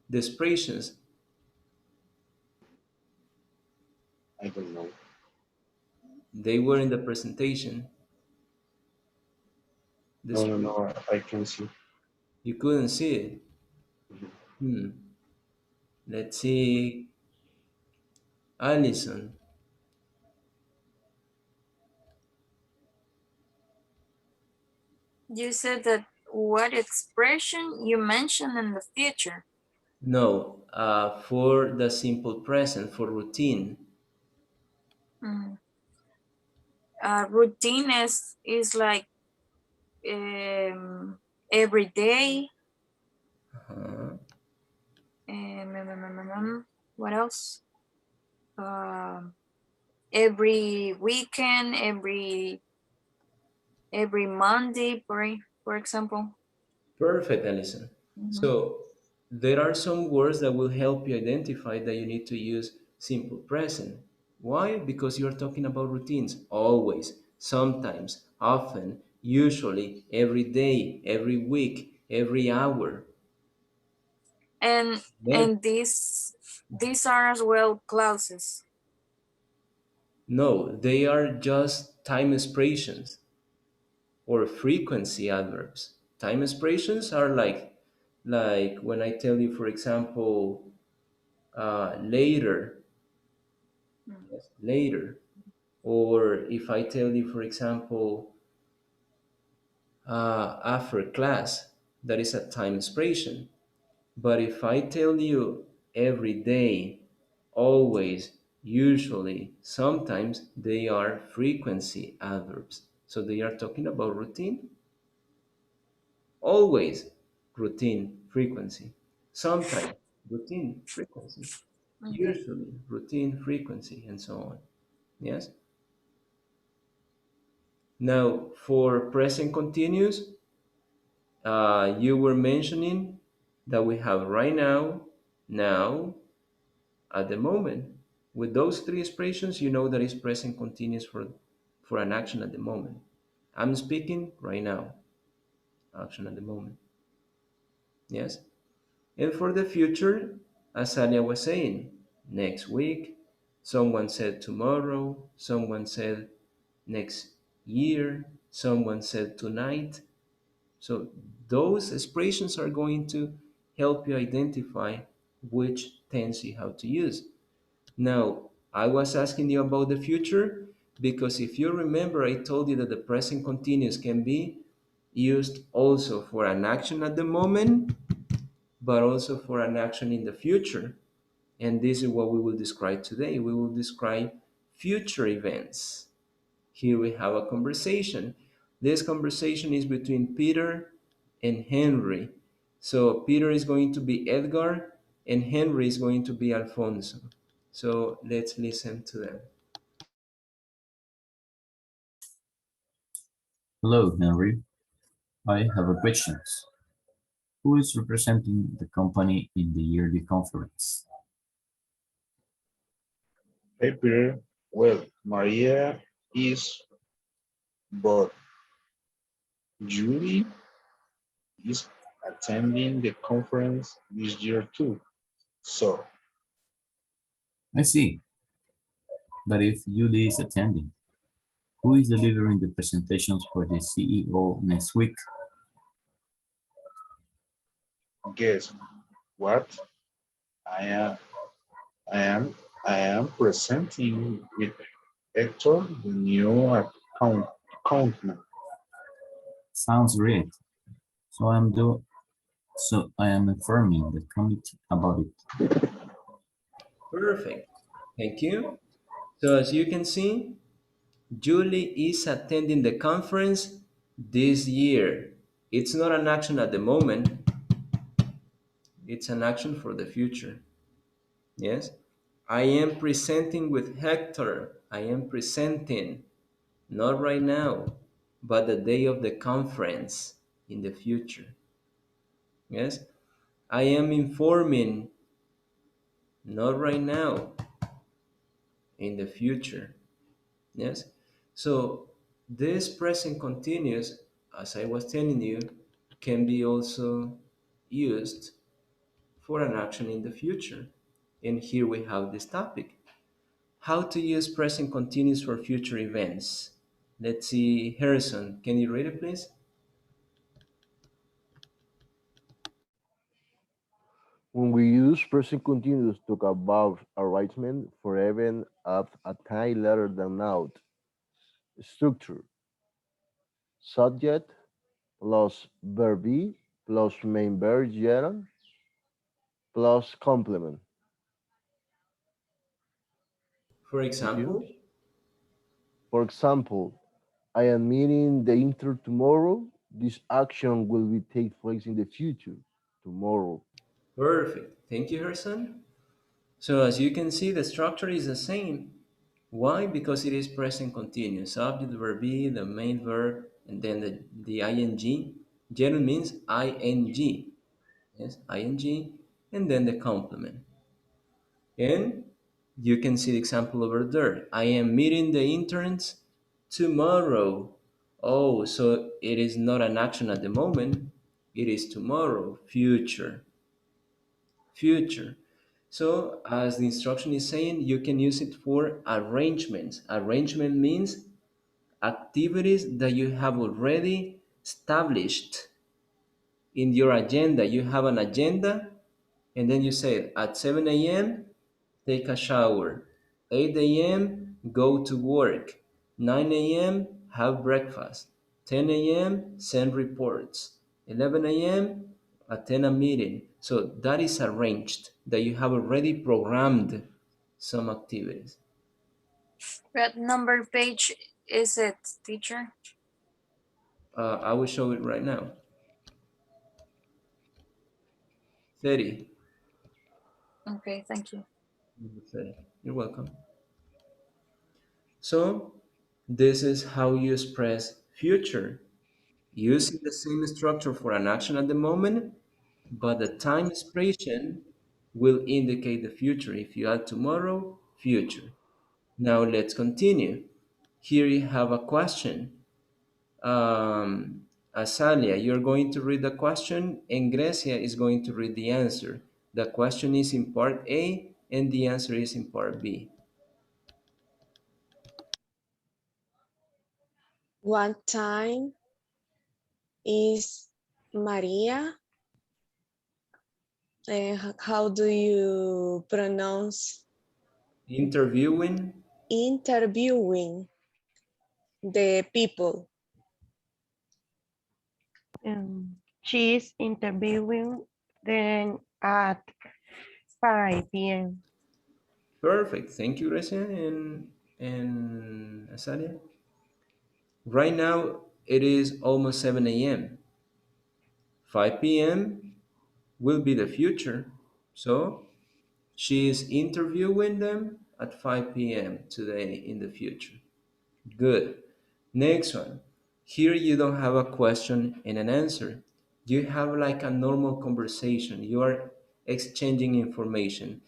The expressions.
I don't know.
They were in the presentation.
No, I can see.
You couldn't see it. Let's see. Allison.
You said that what expression you mentioned in the future?
No, for the simple present, for routine.
Routine is like every day. What else? Every weekend, every Monday, for example.
Perfect, Allison. So there are some words that will help you identify that you need to use simple present. Why? Because you're talking about routines. Always, sometimes, often, usually, every day, every week, every hour.
And
Yes.
this These are as well clauses.
No, they are just time expressions or frequency adverbs. Time expressions are like when I tell you, for example, later, yes, later, or if I tell you, for example, after class, that is a time expression. But if I tell you every day, always, usually, sometimes, they are frequency adverbs. So they are talking about routine. Always, routine, frequency. Sometimes, routine, frequency. Usually, routine, frequency, and so on. Yes? Now, for present continuous, you were mentioning that we have right now, now, at the moment. With those three expressions, you know that is present continuous for an action at the moment. I'm speaking right now, action at the moment. Yes? And for the future, as Alia was saying, next week, someone said tomorrow, someone said next year, someone said tonight. So those expressions are going to help you identify which tense you have to use. Now, I was asking you about the future because if you remember, I told you that the present continuous can be used also for an action at the moment, but also for an action in the future. And this is what we will describe today. We will describe future events. Here we have a conversation. This conversation is between Peter and Henry. So Peter is going to be Edgar and Henry is going to be Alfonso. So let's listen to them.
Hello, Henry. I have a question. Who is representing the company in the yearly conference?
Hey, Peter. Well, Maria is, but Julie is attending the conference this year too. So,
I see. But if Yuli is attending, who is delivering the presentations for the CEO next week?
guess what? I am, I am, I am presenting with Hector, the new accountant.
Sounds great. So I am informing the committee about it.
Perfect. Thank you. So as you can see, Julie is attending the conference this year. It's not an action at the moment. It's an action for the future. Yes? I am presenting with Hector. I am presenting, not right now, but the day of the conference in the future. Yes? I am informing, not right now, in the future. Yes? So this present continuous, as I was telling you, can be also used for an action in the future. And here we have this topic. How to use present continuous for future events. Let's see, Harrison, can you read it, please?
When we use present continuous to talk about arrangement for even add a tiny letter than out. Structure. Subject plus verb be plus main verb general plus complement.
For
Confused?
example,
For example, I am meeting the intern tomorrow. This action will be take place in the future tomorrow.
perfect. Thank you, Harrison. So as you can see, the structure is the same. Why? Because it is present continuous. Subject, verb be, the main verb, and then the ing. General means ing. Yes, ing, and then the complement. And you can see the example over there. I am meeting the interns tomorrow. Oh, so it is not an action at the moment. It is tomorrow, future. Future. So as the instruction is saying, you can use it for arrangements. Arrangement means activities that you have already established in your agenda. You have an agenda, and then you say at 7 a.m., take a shower. 8 a.m., go to work. 9 a.m., have breakfast. 10 a.m., send reports. 11 a.m., attend a meeting. So that is arranged, that you have already programmed some activities.
What number page is it, teacher?
I will show it right now. 30.
Okay, thank you.
Number 30. You're welcome. So this is how you express future, using the same structure for an action at the moment, but the time expression will indicate the future. If you add tomorrow, future. Now let's continue. Here you have a question. Azalia, you're going to read the question, and Grecia is going to read the answer. The question is in part A, and the answer is in part B.
What time is Maria? How do you pronounce
Interviewing.
interviewing the people?
She is interviewing them at 5 p.m.
Perfect. Thank you, Grecia and Azalia. Right now, it is almost 7 a.m. 5 p.m. will be the future. So she is interviewing them at 5 p.m. today in the future. Good. Next one. Here you don't have a question and an answer. You have like a normal conversation. You are exchanging information.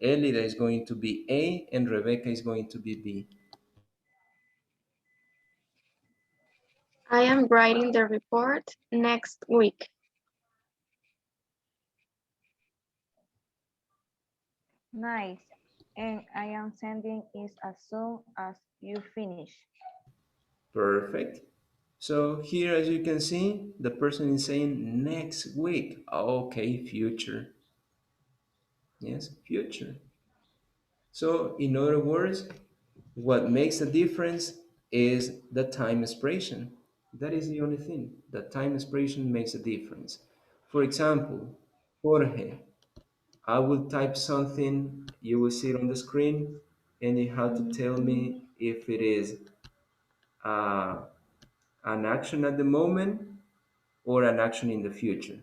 Elida is going to be A and Rebecca is going to be B.
I am writing the report next week.
Nice. And I am sending it as soon as you finish.
Perfect. So here, as you can see, the person is saying next week. Okay, future. Yes, future. So in other words, what makes a difference is the time expression. That is the only thing. The time expression makes a difference. For example, Jorge, I will type something, you will see it on the screen, and you have to tell me if it is uh, an action at the moment or an action in the future.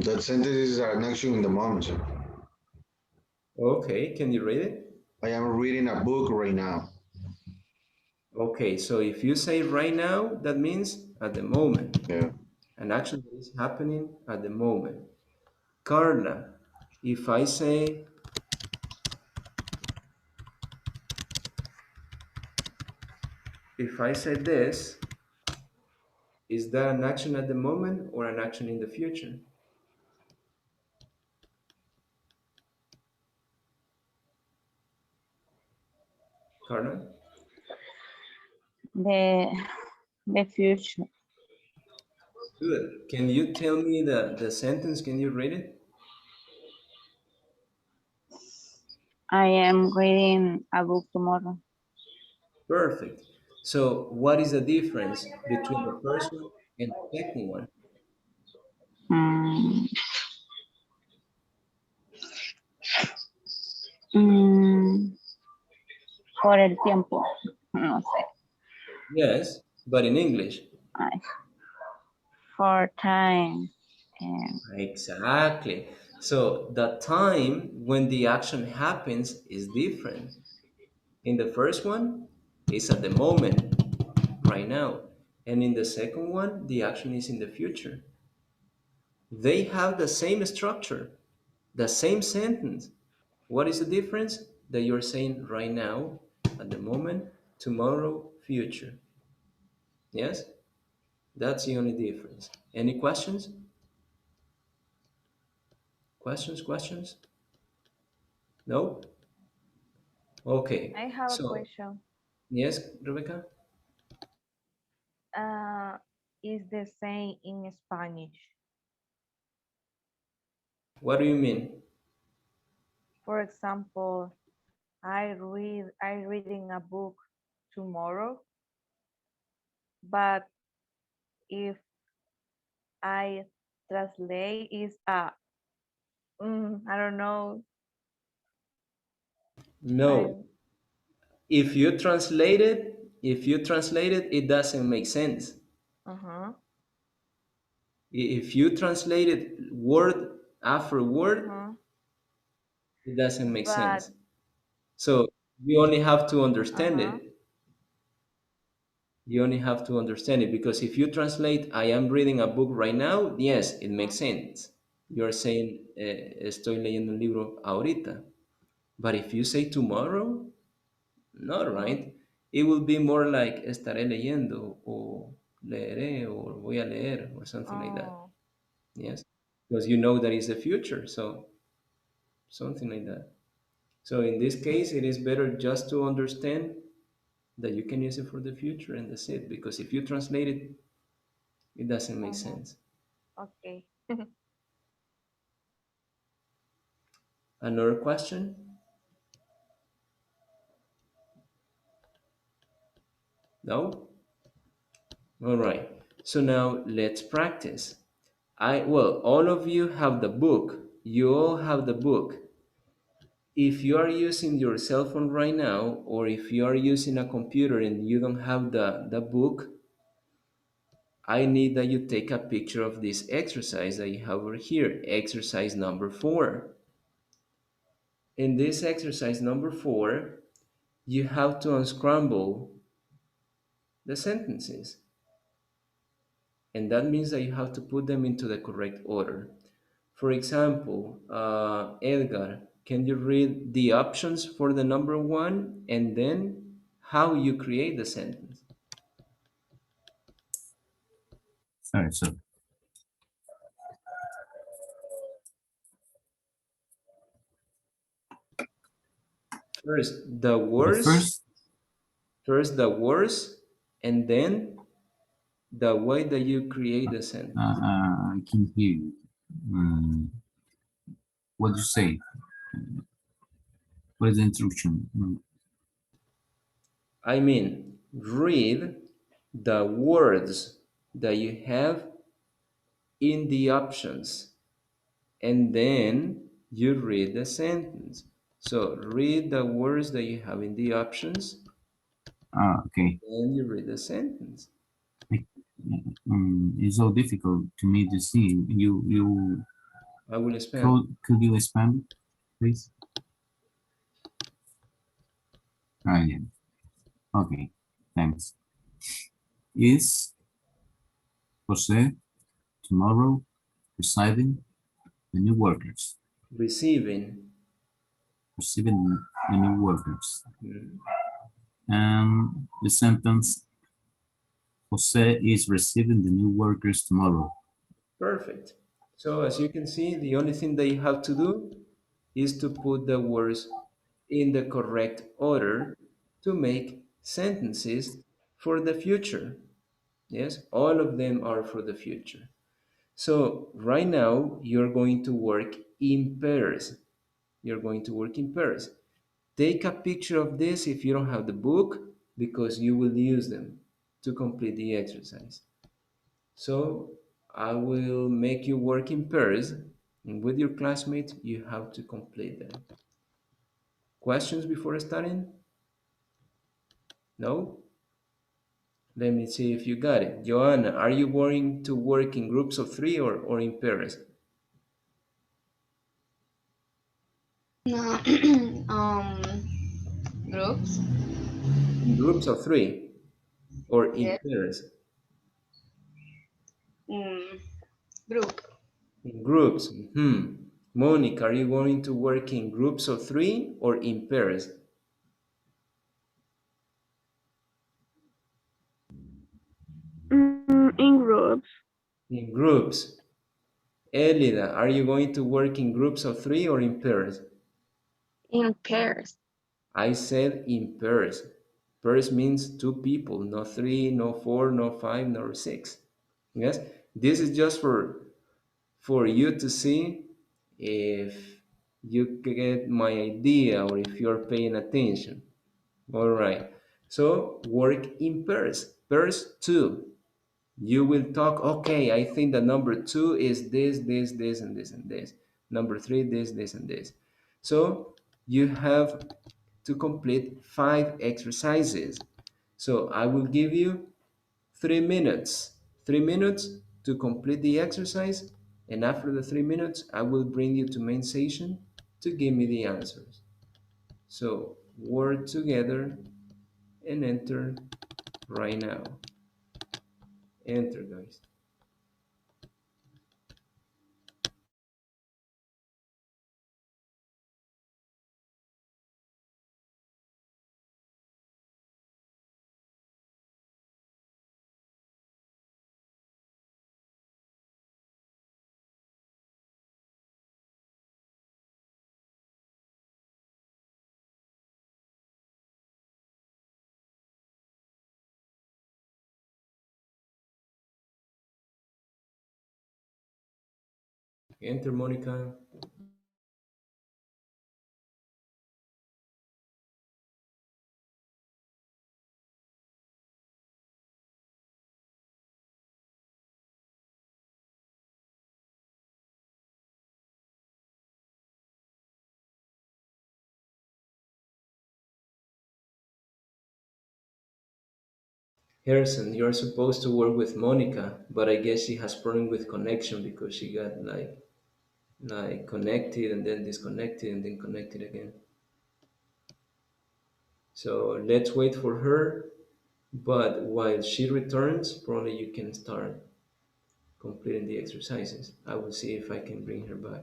That sentence is an action in the moment, sir.
Okay, can you read it?
I am reading a book right now.
Okay, so if you say right now, that means at the moment.
Yeah.
An action that is happening at the moment. Carla, if I say this, is that an action at the moment or an action in the future? Carla?
The future.
Good. Can you tell me the sentence? Can you read it?
I am reading a book tomorrow.
Perfect. So what is the difference between the first one and the second one?
Mm, mm, por el tiempo. No sé.
Yes, but in English.
Ay, for time.
Exactly. So the time when the action happens is different. In the first one, it's at the moment, right now. And in the second one, the action is in the future. They have the same structure, The same sentence. What is the difference? That you're saying right now, at the moment, tomorrow, future. Yes? That's the only difference. Any questions? Questions? No? Okay.
I have a
So,
question.
yes, Rebecca?
Is the same in Spanish?
What do you mean?
For example, I reading a book tomorrow, but if I translate is I don't know. I
No. If you translate it, it doesn't make sense.
uh-huh.
If you translate it word after word,
Uh-huh.
it doesn't make
But
sense. So you only have to understand
uh-huh.
it. You only have to understand it because if you translate, I am reading a book right now, yes, it
Uh-huh.
makes sense. You're saying, estoy leyendo un libro ahorita. But if you say tomorrow, not
Uh-huh.
right. It will be more like estaré leyendo or leeré or voy a leer or something like that.
Oh,
Yes, because you know that is the future, so something like that. So in this case, it is better just to understand that you can use it for the future and that's it. Because if you translate it, it doesn't make
uh-huh.
sense.
Okay.
Another question? No? All right. So now let's practice. All of you have the book. You all have the book. If you are using your cell phone right now, or if you are using a computer and you don't have the book, I need that you take a picture of this exercise that you have over here, exercise number 4. In this exercise number 4, you have to unscramble the sentences. And that means that you have to put them into the correct order. For example, Edgar, can you read the options for the number 1 and then how you create the sentence?
Sorry, so
First the
the
words, and then the way that you create the sentence.
I can hear you. What do you say? What is the instruction?
I mean, read the words that you have in the options, and then you read the sentence. So read the words that you have in the options,
Okay.
and you read the sentence.
It's so difficult to me to see. You
I will expand.
could you expand, please? Yeah. Okay. Thanks. Is Jose tomorrow receiving the new workers?
Receiving.
Receiving the new workers.
Mhm.
And the sentence, Jose is receiving the new workers tomorrow.
Perfect. So as you can see, the only thing that you have to do is to put the words in the correct order to make sentences for the future. Yes, all of them are for the future. So right now, you're going to work in pairs. You're going to work in pairs. Take a picture of this if you don't have the book, because you will use them to complete the exercise. So I will make you work in pairs, and with your classmates, you have to complete them. Questions before starting? No? Let me see if you got it. Joanna, are you going to work in groups of 3 or in pairs?
No, groups.
In groups of 3 or in
Yes.
pairs?
Mm, group.
In groups. Monica, are you going to work in groups of 3 or in pairs?
In groups.
In groups. Elida, are you going to work in groups of 3 or in pairs?
In pairs.
I said in pairs. Pairs means 2 people, no 3, no 4, no 5, no 6. Yes, this is just for you to see if you get my idea or if you're paying attention. All right. So work in pairs. Pairs 2. You will talk, okay, I think the number 2 is this, this, this, and this, and this. Number 3, this, and this. So you have to complete 5 exercises. So I will give you 3 minutes. 3 minutes to complete the exercise. And after the 3 minutes, I will bring you to main session to give me the answers. So work together and enter right now. Enter, guys. Enter, Monica. Harrison, you're supposed to work with Monica, but I guess she has problem with connection because she got like connected and then disconnected and then connected again. So let's wait for her, but while she returns, probably you can start completing the exercises. I will see if I can bring her back.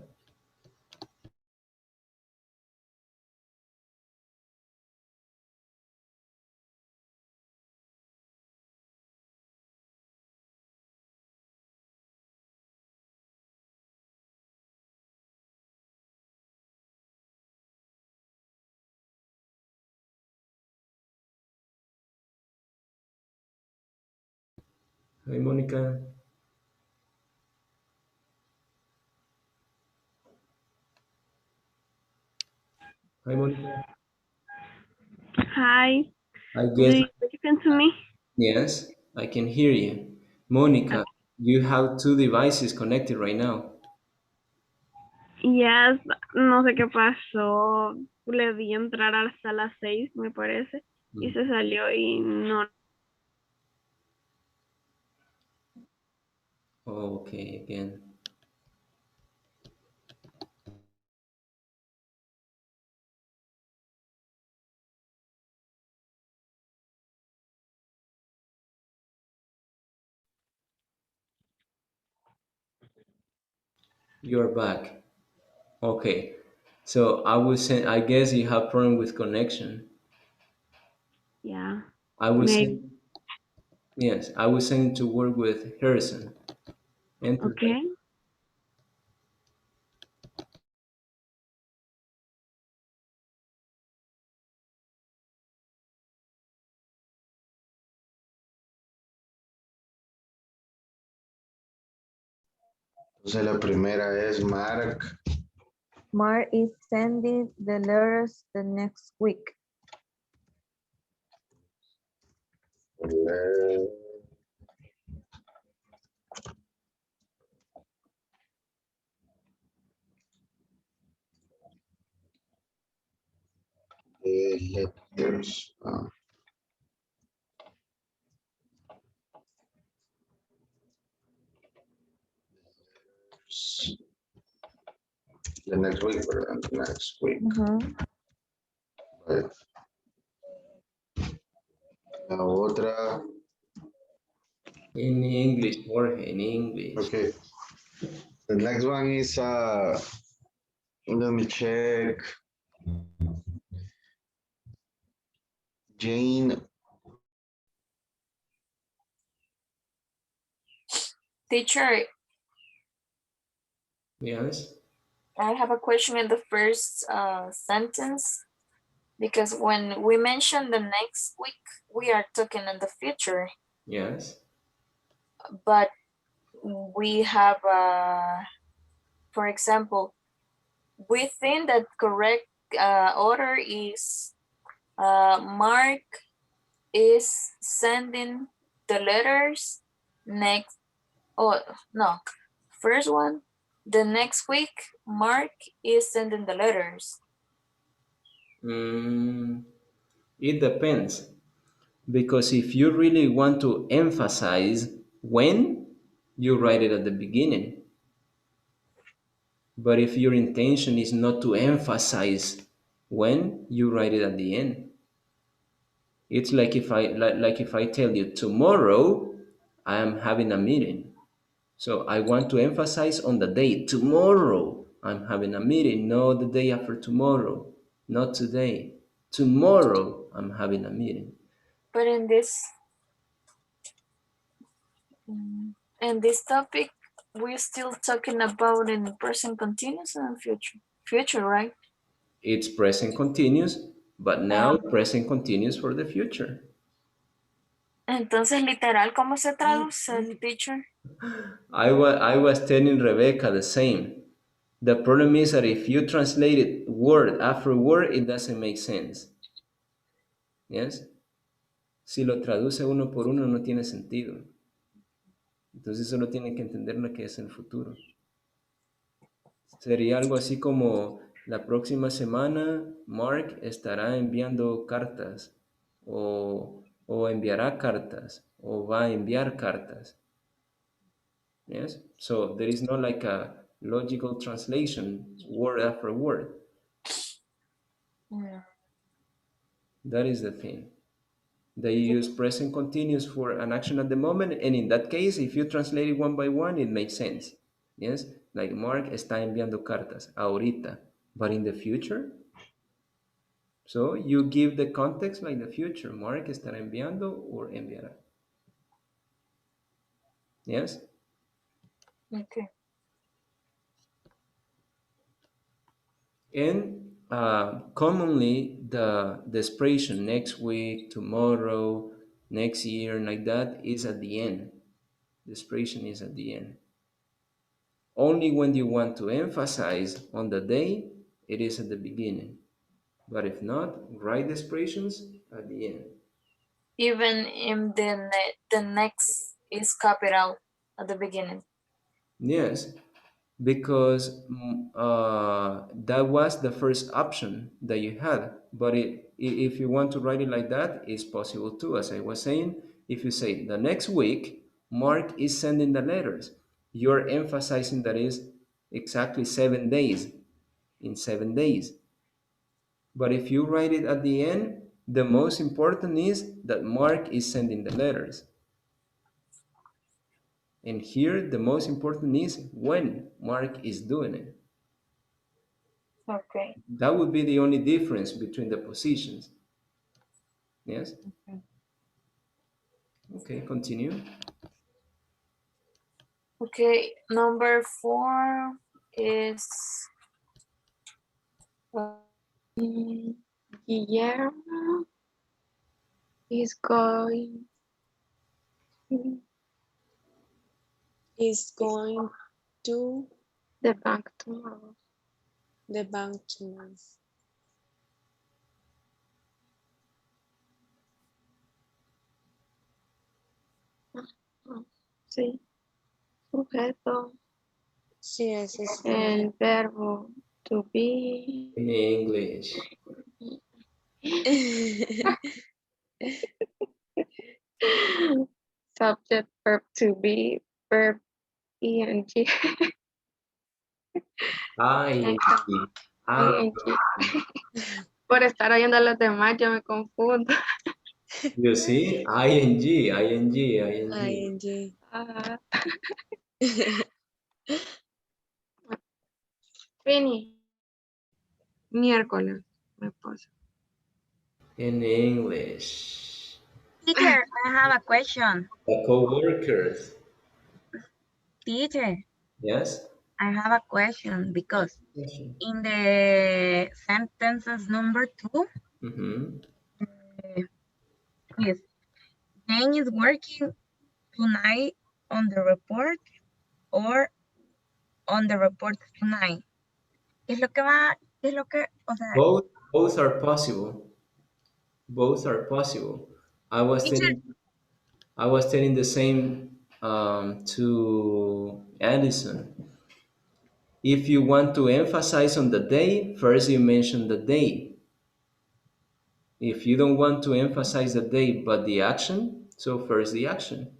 Hi, Monica. Hi, Monica.
Hi.
I
Do
guess,
you listen to me?
yes, I can hear you. Monica, you have 2 devices connected right now.
Yes, no sé qué pasó. Le di entrar hasta las 6, me parece, y se salió y no.
Okay, again. You're back. Okay. So I will send, I guess you have problem with connection.
Yeah,
I will
maybe.
send, yes, I will send to work with Harrison. Enter.
Okay.
Entonces la primera es Mark.
Mark is sending the letters the next week.
Letters. The next week, ¿verdad? Next week. Right. La otra.
In English, Jorge, in English.
Okay. The next one is Let me check. Jane.
Teacher,
Yes.
I have a question in the first sentence because when we mention the next week, we are talking in the future,
Yes.
but we have, for example, we think that correct order is Mark is sending the letters next, oh no, first one, the next week, Mark is sending the letters.
It depends. Because if you really want to emphasize when, you write it at the beginning. But if your intention is not to emphasize when, you write it at the end. It's like if I tell you tomorrow I am having a meeting. So I want to emphasize on the day. Tomorrow I'm having a meeting, not the day after tomorrow, not today. Tomorrow I'm having a meeting.
But in this topic, we're still talking about in present continuous and future, right?
It's present continuous, but now present continuous for the future.
Entonces, literal, ¿cómo se traduce, teacher?
I was telling Rebecca the same. The problem is that if you translate it word after word, it doesn't make sense. Yes? Si lo traduce uno por uno, no tiene sentido. Entonces solo tiene que entender lo que es el futuro. Sería algo así como la próxima semana Mark estará enviando cartas o enviará cartas o va a enviar cartas. Yes? So there is no like a logical translation word after word. That is the thing. They use present continuous for an action at the moment, and in that case, if you translate it one by one, it makes sense. Yes? Like Mark está enviando cartas ahorita, but in the future. So you give the context like the future. Mark estará enviando or enviará. Yes?
Okay.
And commonly the expression next week, tomorrow, next year, like that is at the end. The expression is at the end. Only when you want to emphasize on the day, it is at the beginning. But if not, write the expressions at the end.
Even in the next is capital at the beginning.
Yes, because that was the first option that you had. But if you want to write it like that, it's possible too. As I was saying, if you say the next week, Mark is sending the letters, you're emphasizing that is exactly 7 days, in 7 days. But if you write it at the end, the most important is that Mark is sending the letters. And here, the most important is when Mark is doing it.
Okay.
That would be the only difference between the positions. Yes? Okay, continue.
Okay, number 4 is
Guillermo is going
to
the bank tomorrow.
the bank tomorrow.
Sí, sujeto.
Sí, ese es
El verbo to be.
In English.
Subject, verb to be, verb ing.
ING.
ing. Por estar oyendo a los demás, yo me confundo.
You see? ING, ING, ING.
ING.
Ajá. Finish. Miércoles, me pasa.
In English.
Teacher, I have a question.
The co-workers.
Teacher,
Yes?
I have a question because in the sentences number 2,
Mm-hmm.
yes, Jane is working tonight on the report or on the report tonight. ¿Qué es lo que va? ¿Qué es lo que? O sea,
Both are possible. Both are possible. I was
teacher,
telling the same to Allison. If you want to emphasize on the day, first you mention the day. If you don't want to emphasize the day but the action, so first the action.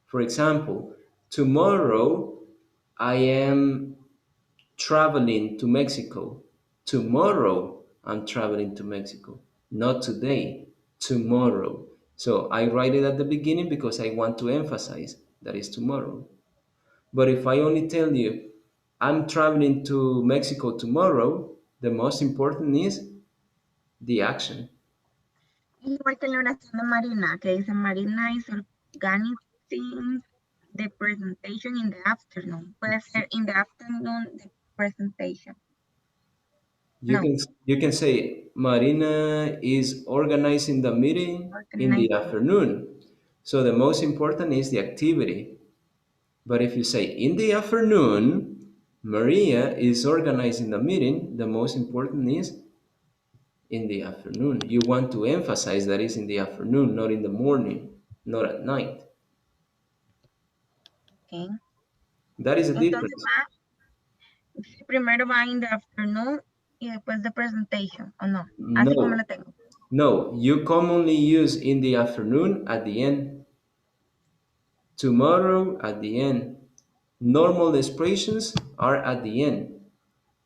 For example, tomorrow I am traveling to Mexico. Tomorrow I'm traveling to Mexico. Not today, tomorrow. So I write it at the beginning because I want to emphasize that is tomorrow. But if I only tell you I'm traveling to Mexico tomorrow, the most important is the action.
es igual que la oración de Marina, que dice Marina is organizing the presentation in the afternoon. Puede ser in the afternoon the presentation.
You can say Marina is organizing the meeting in the afternoon. So the most important is the activity. But if you say in the afternoon, Maria is organizing the meeting, the most important is in the afternoon. You want to emphasize that it's in the afternoon, not in the morning, not at night.
Okay.
That is a
Entonces
difference.
primero va in the afternoon y después the presentation, ¿o no? Así como
No,
lo tengo.
no, you commonly use in the afternoon at the end. Tomorrow at the end. Normal expressions are at the end.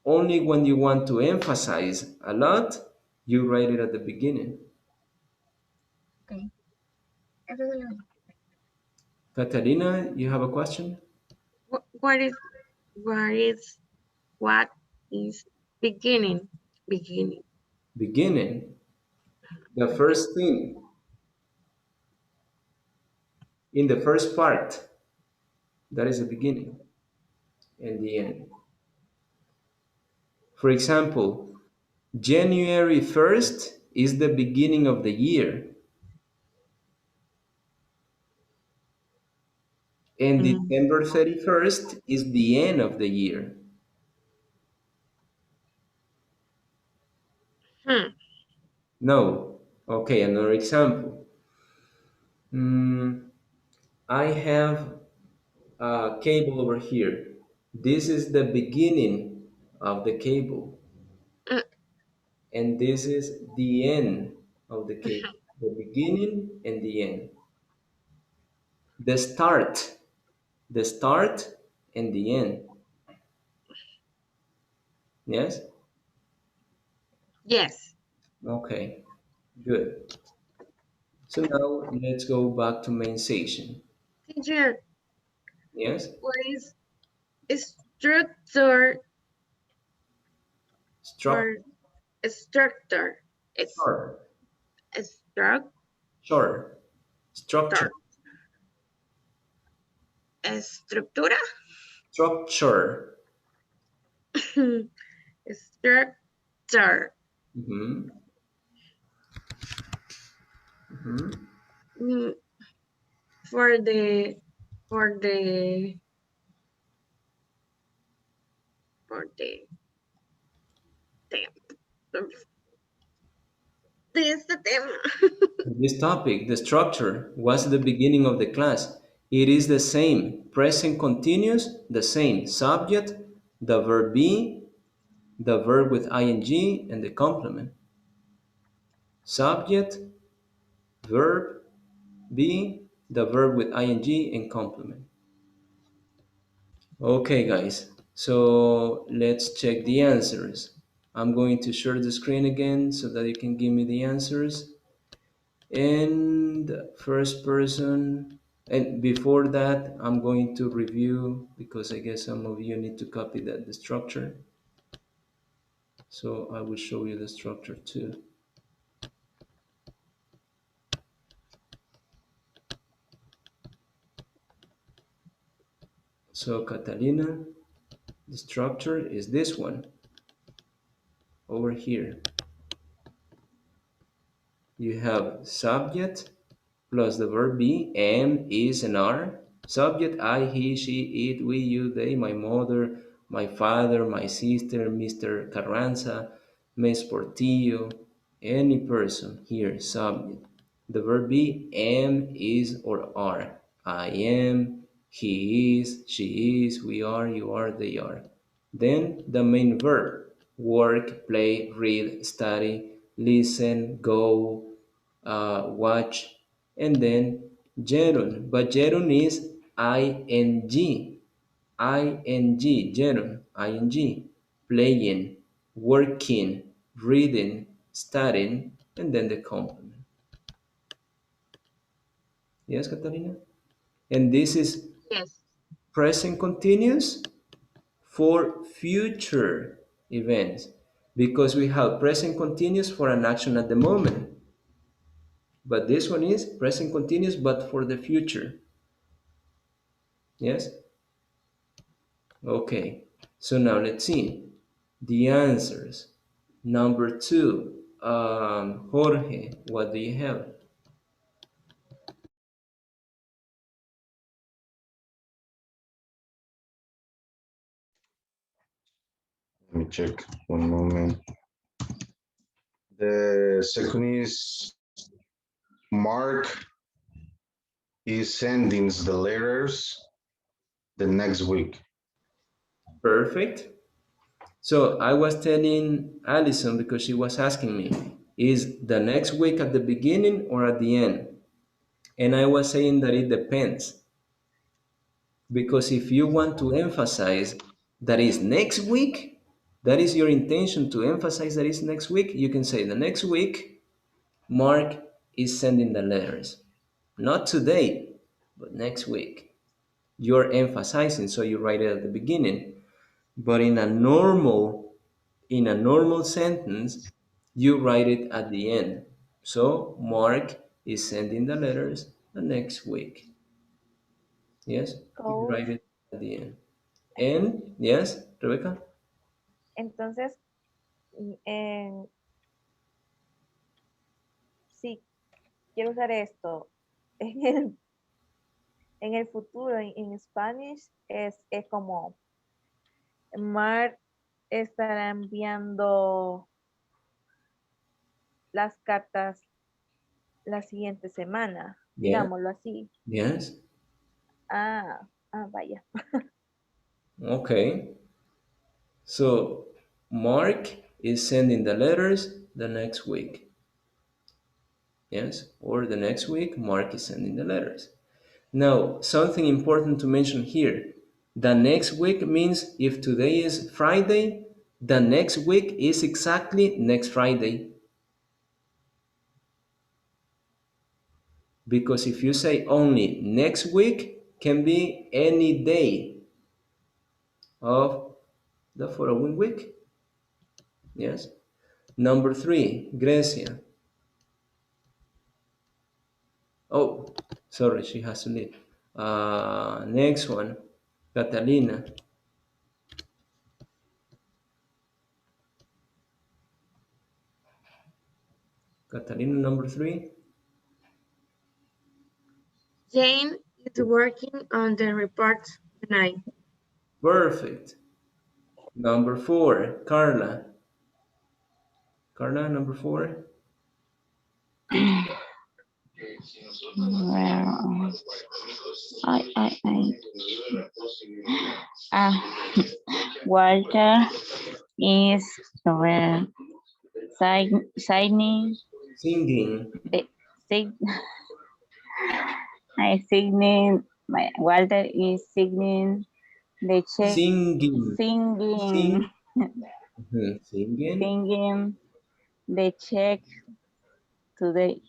Only when you want to emphasize a lot, you write it at the beginning.
Okay. Eso es lo
Katarina, you have a question?
What is beginning? Beginning.
Beginning. The first thing. In the first part. That is the beginning and the end. For example, January 1st is the beginning of the year. And December 31st is the end of the year. No. Okay, another example. I have a cable over here. This is the beginning of the cable. And this is the end of the cable. The beginning and the end. The start and the end. Yes?
Yes.
Okay, good. So now let's go back to main section.
Teacher,
Yes?
what is structure or structure? It's
Sure.
structure.
Structure.
Estructura.
Structure.
Structure.
Mm-hmm. Mm-hmm.
For the this the tema.
This topic, the structure, was the beginning of the class. It is the same. Present continuous, the same. Subject, the verb be, the verb with ing, and the complement. Subject, verb, be, the verb with ing, and complement. Okay, guys. So let's check the answers. I'm going to share the screen again so that you can give me the answers. And first person, and before that, I'm going to review because I guess some of you need to copy the structure. So I will show you the structure too. So Catalina, the structure is this one over here. You have subject plus the verb be, am, is, and are. Subject, I, he, she, it, we, you, they, my mother, my father, my sister, Mr. Carranza, Miss Portillo, any person here, subject. The verb be, am, is, or are. I am, he is, she is, we are, you are, they are. Then the main verb, work, play, read, study, listen, go, watch, and then gerund. But gerund is ing, gerund, ing, playing, working, reading, studying, and then the complement. Yes, Catalina? And this is
Yes.
present continuous for future events because we have present continuous for an action at the moment. But this one is present continuous but for the future. Yes? Okay. So now let's see the answers. Number 2, Jorge, what do you have?
Let me check one moment. The second is Mark is sending the letters the next week.
Perfect. So I was telling Allison because she was asking me, is the next week at the beginning or at the end? And I was saying that it depends. Because if you want to emphasize that is next week, that is your intention to emphasize that is next week, you can say the next week, Mark is sending the letters. Not today, but next week. You're emphasizing, so you write it at the beginning. But in a normal sentence, you write it at the end. So Mark is sending the letters the next week. Yes, you
Coach,
write it at the end. And yes, Rebecca.
entonces, sí, quiero usar esto. En el futuro, en Spanish, es como Mar estará enviando las cartas la siguiente semana,
Yeah.
digámoslo así.
Yes.
Vaya.
Okay. So Mark is sending the letters the next week. Yes, or the next week, Mark is sending the letters. Now, something important to mention here. The next week means if today is Friday, the next week is exactly next Friday. Because if you say only next week, can be any day of the following week. Yes. Number 3, Grecia. Oh, sorry, she has to leave. Next one, Catalina. Catalina, number 3.
Jane is working on the report tonight.
Perfect. Number 4, Carla. Carla, number 4.
Well, Walter is well, signing.
Singing.
Walter is signing the check.
Singing.
Singing.
Singing.
Singing the check today.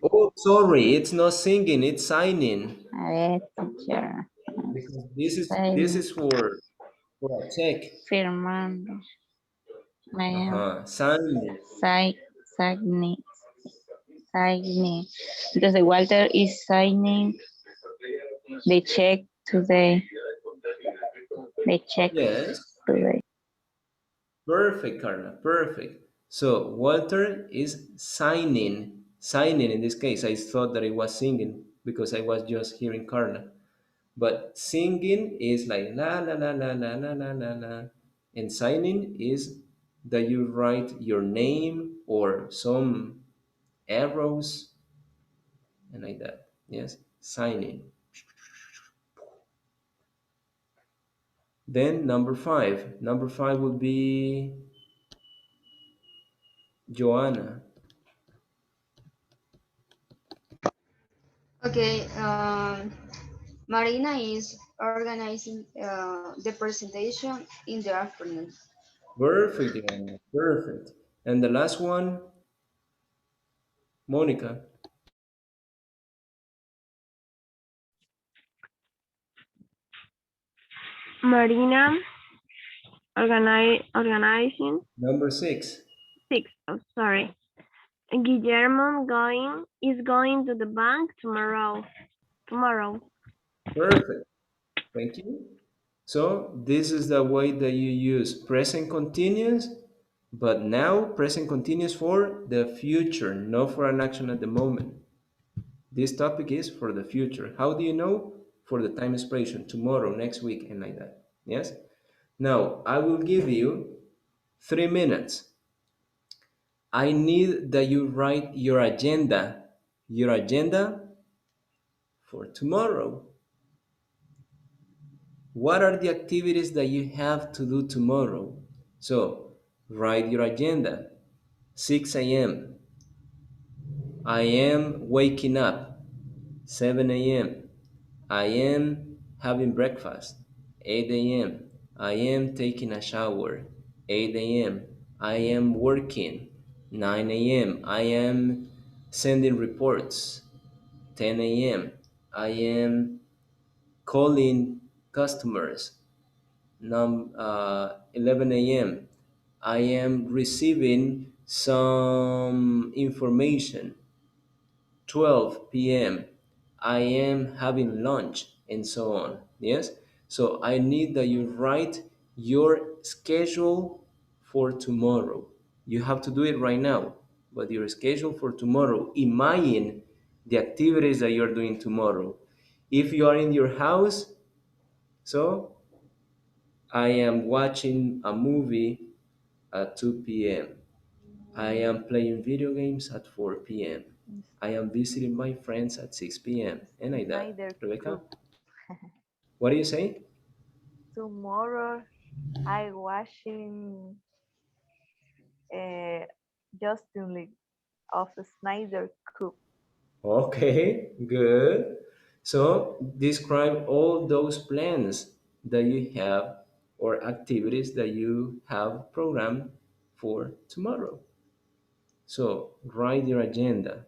Oh, sorry, it's not singing, it's signing.
A ver, teacher.
Because this is for a check.
Firmando.
Signing.
Signing. Signing. Entonces Walter is signing the check today. The check
Yes.
today.
Perfect, Carla. Perfect. So Walter is signing. Signing in this case. I thought that it was singing because I was just hearing Carla. But singing is like la la la la la la la la la. And signing is that you write your name or some arrows and like that. Yes, signing. Then number five. Number five would be Joanna.
Okay, Marina is organizing the presentation in the afternoon.
Perfect, Joanna. Perfect. And the last one, Monica.
Marina organizing.
Number six.
Six. Oh, sorry. Guillermo is going to the bank tomorrow.
Perfect. Thank you. So this is the way that you use present continuous, but now present continuous for the future, not for an action at the moment. This topic is for the future. How do you know? For the time expression, tomorrow, next week, and like that. Yes? Now, I will give you 3 minutes. I need that you write your agenda for tomorrow. What are the activities that you have to do tomorrow? So, write your agenda. 6 a.m. I am waking up. 7 a.m. I am having breakfast. 8 a.m. I am taking a shower. 8 a.m. I am working. 9 a.m. I am sending reports. 10 a.m. I am calling customers. 11 a.m. I am receiving some information. 12 p.m. I am having lunch, and so on. Yes? So I need that you write your schedule for tomorrow. You have to do it right now, but your schedule for tomorrow. Imagine the activities that you're doing tomorrow. If you are in your house, so I am watching a movie at 2 p.m. I am playing video games at 4 p.m. I am visiting my friends at 6 p.m. And like that.
Snyder
Rebecca,
Cook.
what do you say?
Tomorrow I watching uh, Justin Lee of Snyder Cook.
Okay, good. So describe all those plans that you have or activities that you have programmed for tomorrow. So write your agenda.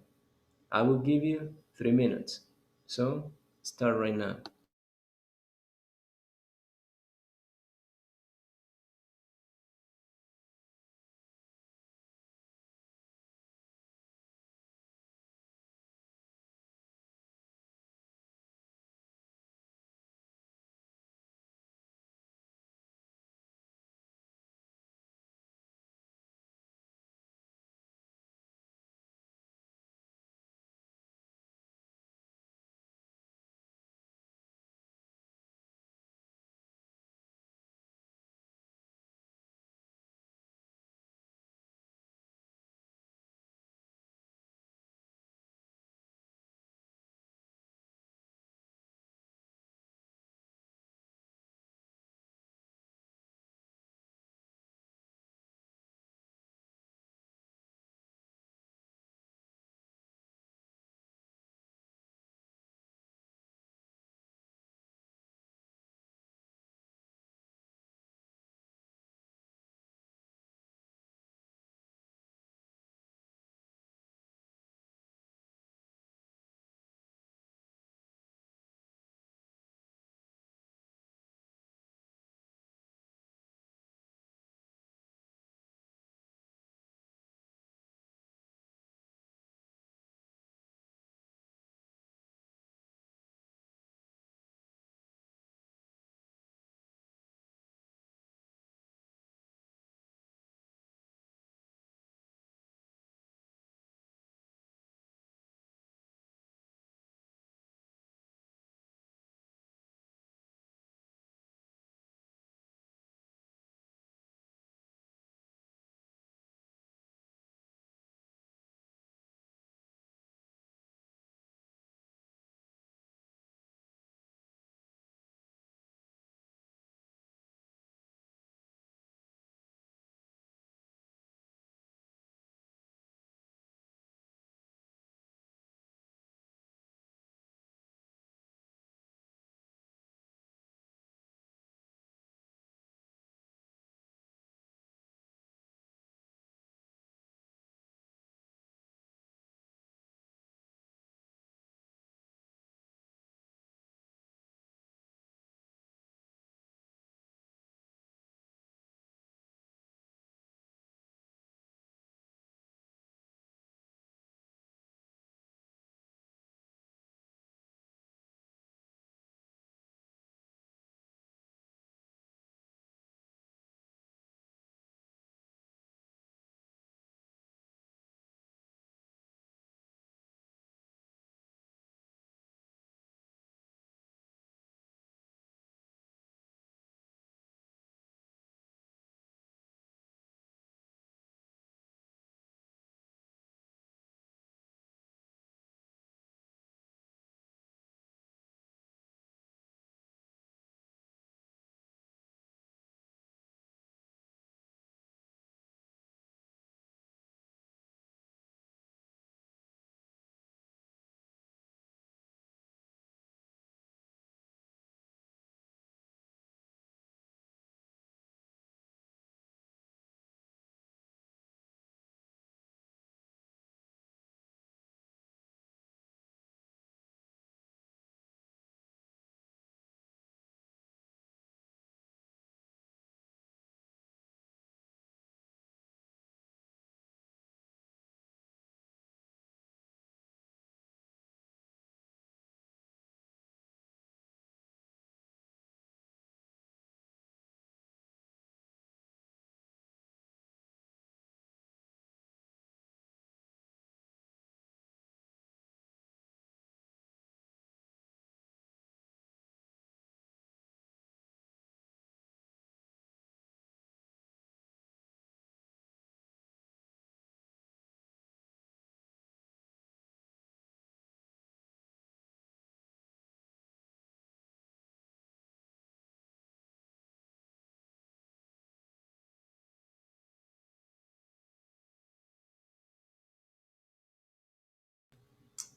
I will give you 3 minutes. So start right now.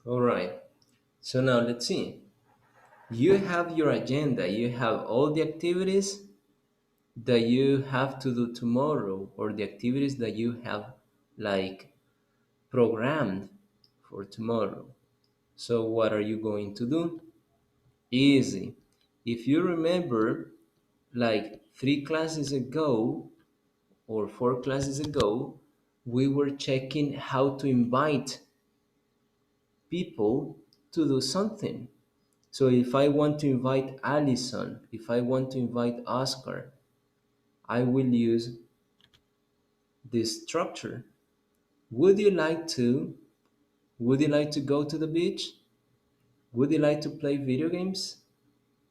All right. So now let's see. You have your agenda. You have all the activities that you have to do tomorrow, or the activities that you have like programmed for tomorrow. So what are you going to do? Easy. If you remember, like 3 classes ago or 4 classes ago, we were checking how to invite people to do something. So if I want to invite Allison, if I want to invite Oscar, I will use this structure. Would you like to? Would you like to go to the beach? Would you like to play video games?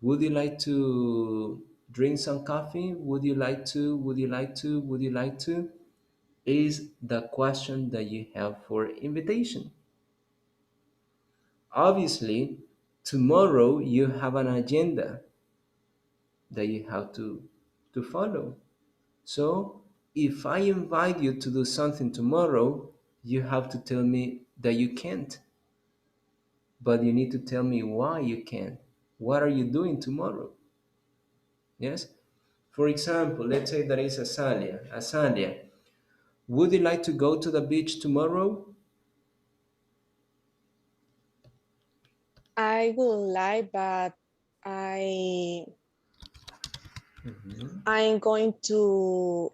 Would you like to drink some coffee? Would you like to? Would you like to? Would you like to? Is the question that you have for invitation. Obviously, tomorrow you have an agenda that you have to follow. So if I invite you to do something tomorrow, you have to tell me that you can't. But you need to tell me why you can't. What are you doing tomorrow? Yes? For example, let's say that is Asalia. Asalia, would you like to go to the beach tomorrow?
I would like, but I I'm going to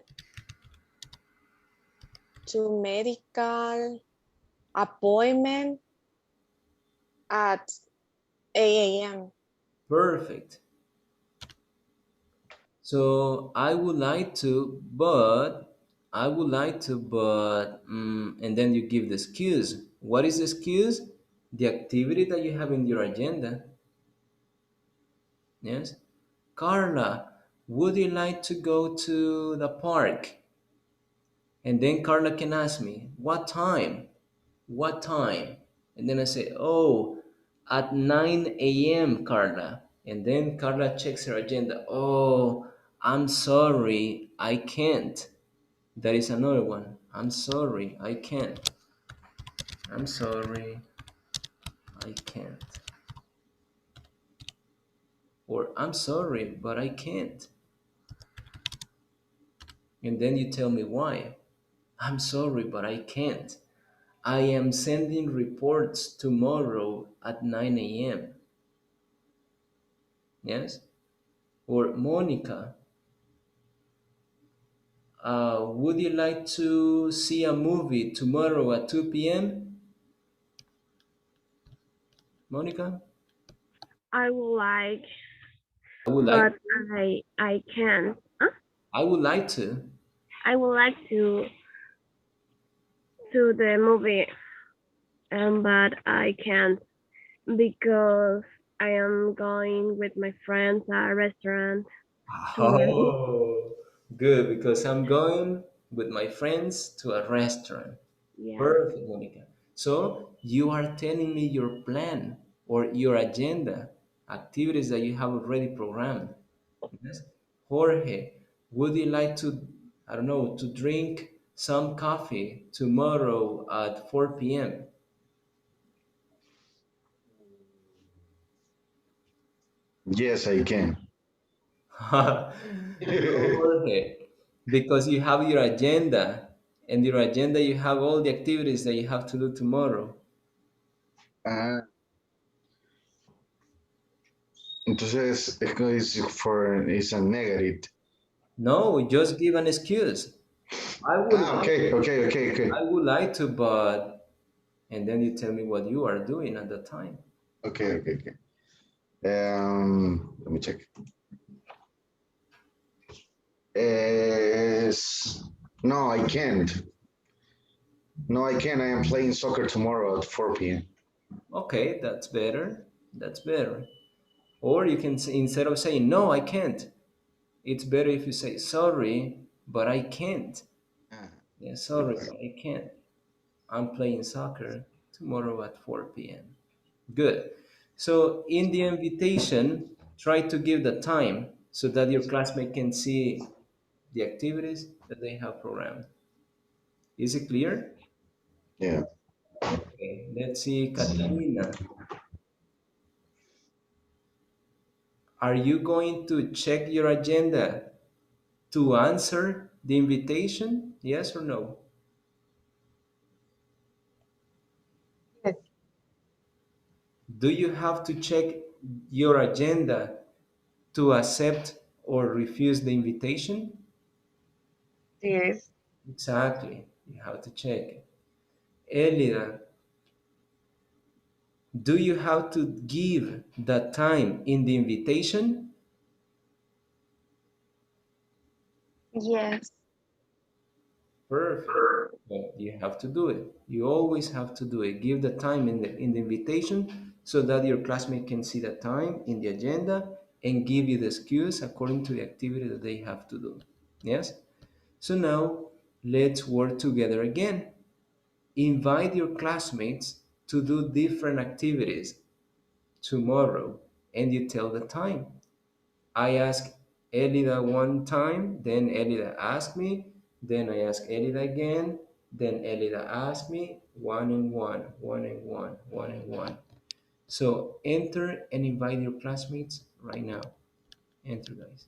medical appointment at 8 a.m.
Perfect. So I would like to, but and then you give the excuse. What is the excuse? The activity that you have in your agenda. Yes. Carla, would you like to go to the park? And then Carla can ask me, what time? What time? And then I say, oh, at 9 a.m., Carla. And then Carla checks her agenda. Oh, I'm sorry, I can't. That is another one. I'm sorry, I can't. I'm sorry, I can't. Or I'm sorry, but I can't. And then you tell me why. I'm sorry, but I can't. I am sending reports tomorrow at 9 a.m. Yes? Or Monica, would you like to see a movie tomorrow at 2 p.m.? Monica?
I would like,
I would like
but I can't. Huh?
I would like to.
I would like to the movie, but I can't because I am going with my friends at a restaurant.
Oh, good, because I'm going with my friends to a restaurant.
Yeah.
Perfect, Monica. So you are telling me your plan or your agenda, activities that you have already programmed. Yes. Jorge, would you like to, I don't know, to drink some coffee tomorrow at 4 p.m.?
Yes, I can.
No, Jorge, because you have your agenda, and your agenda you have all the activities that you have to do tomorrow.
Ah, entonces, es a negative.
No, just give an excuse.
Okay.
I would like to, but, and then you tell me what you are doing at the time.
Okay. Let me check. No, I can't. No, I can't. I am playing soccer tomorrow at 4 p.m.
Okay, that's better. That's better. Or you can say, instead of saying, no, I can't, it's better if you say, sorry, but I can't. Yeah, sorry, but I can't. I'm playing soccer tomorrow at 4 p.m. Good. So in the invitation, try to give the time so that your classmate can see the activities that they have programmed. Is it clear?
Yeah.
Okay, let's see, Catalina. Are you going to check your agenda to answer the invitation? Yes or no?
Yes.
Do you have to check your agenda to accept or refuse the invitation?
Yes.
Exactly. You have to check. Elida, do you have to give the time in the invitation?
Yes.
Perfect. Well, you have to do it. You always have to do it. Give the time in the invitation so that your classmate can see the time in the agenda and give you the excuse according to the activity that they have to do. Yes? So now let's work together again. Invite your classmates to do different activities tomorrow and you tell the time. I ask Elida one time, then Elida asked me, then I ask Elida again, then Elida asked me, one and one, one and one, one and one. So enter and invite your classmates right now. Enter, guys.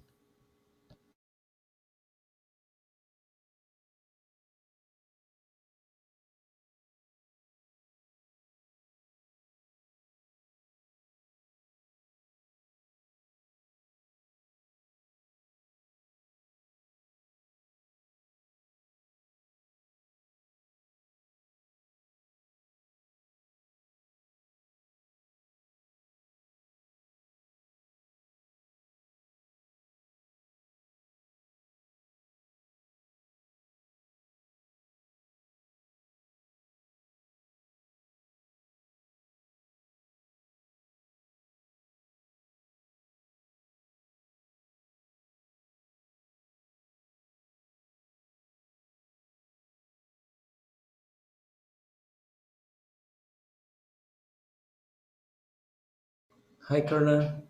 Hi, Carla.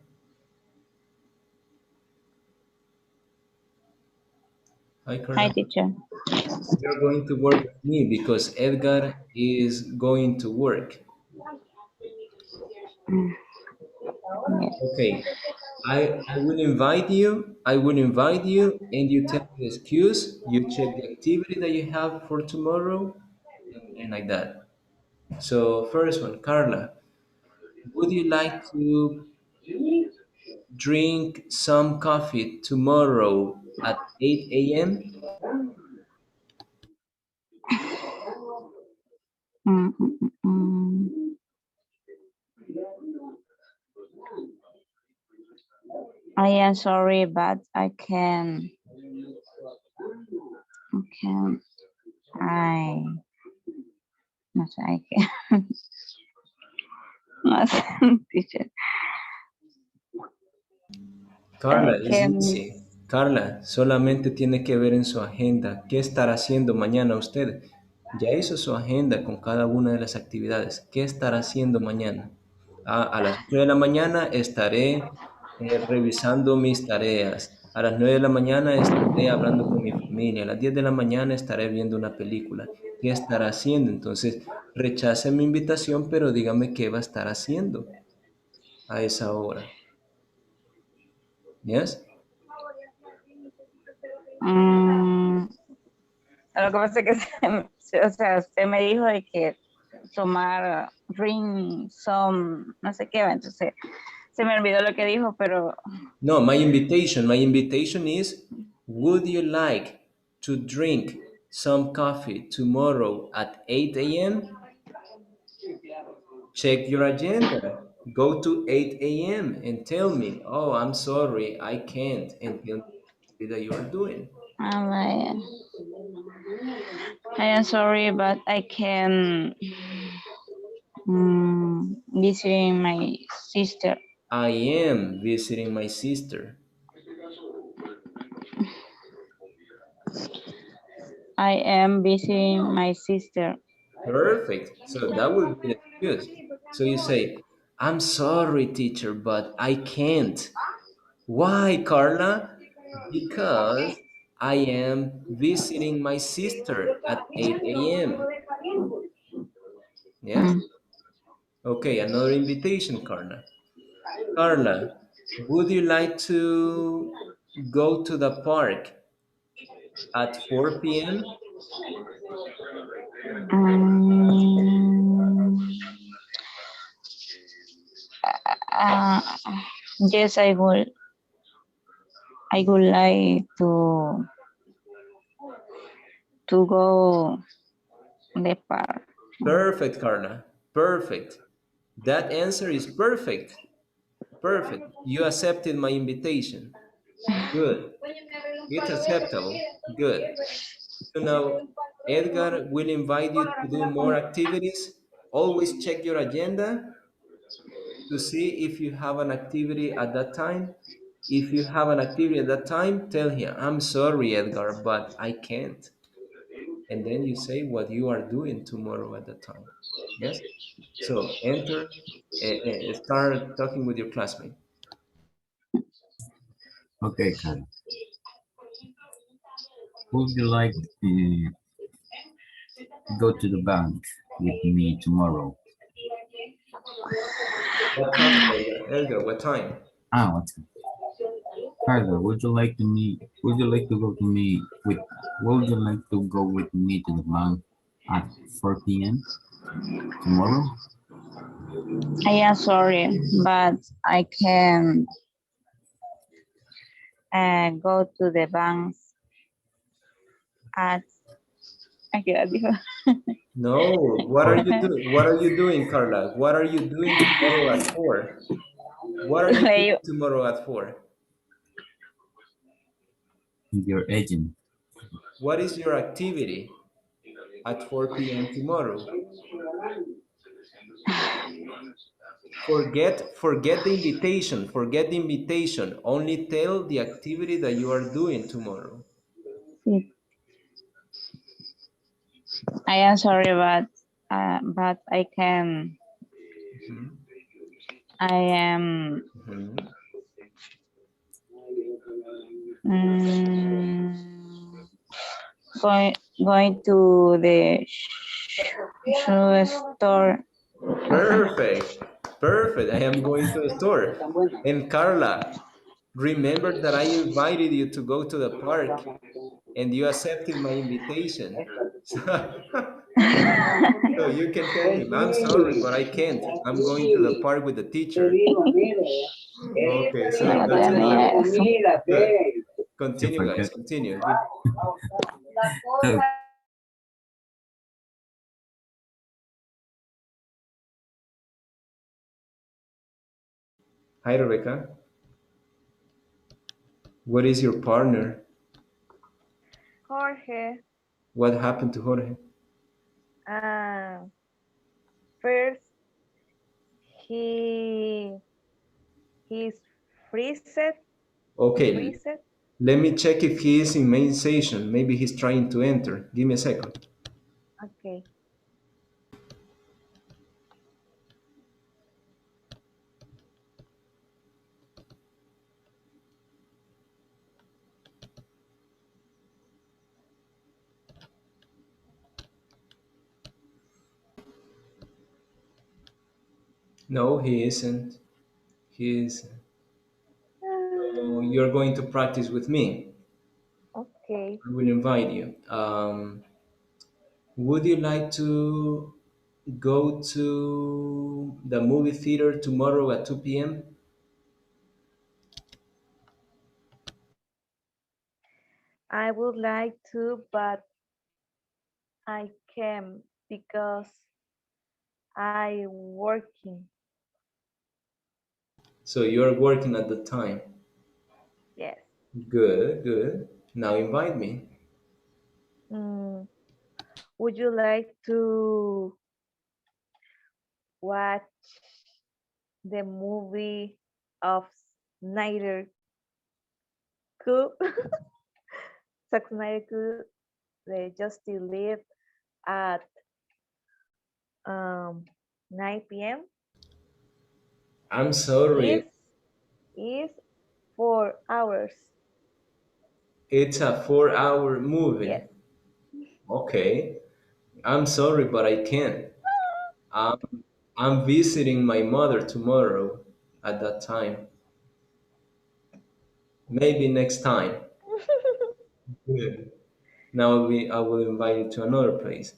Hi,
Hi,
Carla.
teacher.
You're going to work with me because Edgar is going to work.
Yes.
Okay, I will invite you. I will invite you, and you tell me the excuse. You check the activity that you have for tomorrow, and like that. So first one, Carla, would you like to drink some coffee tomorrow at 8 a.m.?
Mm, mm, mm, mm. I am sorry, but I can. Can I? No sé, I can. No sé, teacher.
Carla,
I
es
can.
easy. Carla, solamente tiene que ver en su agenda qué estará haciendo mañana usted. Ya hizo su agenda con cada una de las actividades. ¿Qué estará haciendo mañana? Ah, a las 8 de la mañana estaré revisando mis tareas. A las 9 de la mañana estaré hablando con mi familia. A las 10 de la mañana estaré viendo una película. ¿Qué estará haciendo? Entonces, rechace mi invitación, pero dígame qué va a estar haciendo a esa hora. ¿Yes?
Mm, lo que pasa es que, o sea, usted me dijo de que tomar ring, some, no sé qué, entonces se me olvidó lo que dijo, pero
No, my invitation is, would you like to drink some coffee tomorrow at 8 a.m.? Check your agenda. Go to 8 a.m. and tell me, oh, I'm sorry, I can't, and tell me that you are doing.
I am sorry, but I can visit my sister.
I am visiting my sister.
I am visiting my sister.
Perfect. So that would be the excuse. So you say, I'm sorry, teacher, but I can't. Why, Carla? Because I am visiting my sister at 8 a.m. Yes? Okay, another invitation, Carla. Carla, would you like to go to the park at 4 p.m.?
Uh, yes, I would. I would like to go the park.
Perfect, Carla. Perfect. That answer is perfect. Perfect. You accepted my invitation. Good. It's acceptable. Good. So now, Edgar will invite you to do more activities. Always check your agenda to see if you have an activity at that time. If you have an activity at that time, tell him, I'm sorry, Edgar, but I can't. And then you say what you are doing tomorrow at that time. Yes? So enter, start talking with your classmate.
Okay, Karen. Would you like to go to the bank with me tomorrow?
What time, Edgar? Edgar, what time?
What's it? Carla, would you like to go to me with, would you like to go with me to the bank at 4 p.m. tomorrow?
I am sorry, but I can go to the bank at.
No, what are you doing? What are you doing, Carla? What are you doing tomorrow at 4? What are you doing tomorrow at 4?
Your agent.
What is your activity at 4 p.m. tomorrow? Forget the invitation. Forget the invitation. Only tell the activity that you are doing tomorrow.
I am sorry, but I can. I am going to the shoe store.
Perfect. Perfect. I am going to the store. And Carla, remember that I invited you to go to the park and you accepted my invitation. So you can tell him, I'm sorry, but I can't. I'm going to the park with the teacher. Okay, so that's acceptable. Good. Continue, guys. Continue. Hi, Rebecca. What is your partner?
Jorge.
What happened to Jorge?
First, he's freezed.
Okay, let me check if he is in main session. Maybe he's trying to enter. Give me a second.
Okay.
No, he isn't. He is. So you're going to practice with me.
Okay.
I will invite you. Would you like to go to the movie theater tomorrow at 2 p.m.?
I would like to, but I can't because I working.
So you're working at the time.
Yes.
Good, good. Now invite me.
Would you like to watch the movie of Snyder Cut? Zack Snyder Cut, the Justice League at 9 p.m.
I'm sorry.
Is 4 hours.
It's a 4-hour movie.
Yes.
Okay. I'm sorry, but I can't. I'm, I'm visiting my mother tomorrow at that time. Maybe next time. Good. Now I will invite you to another place.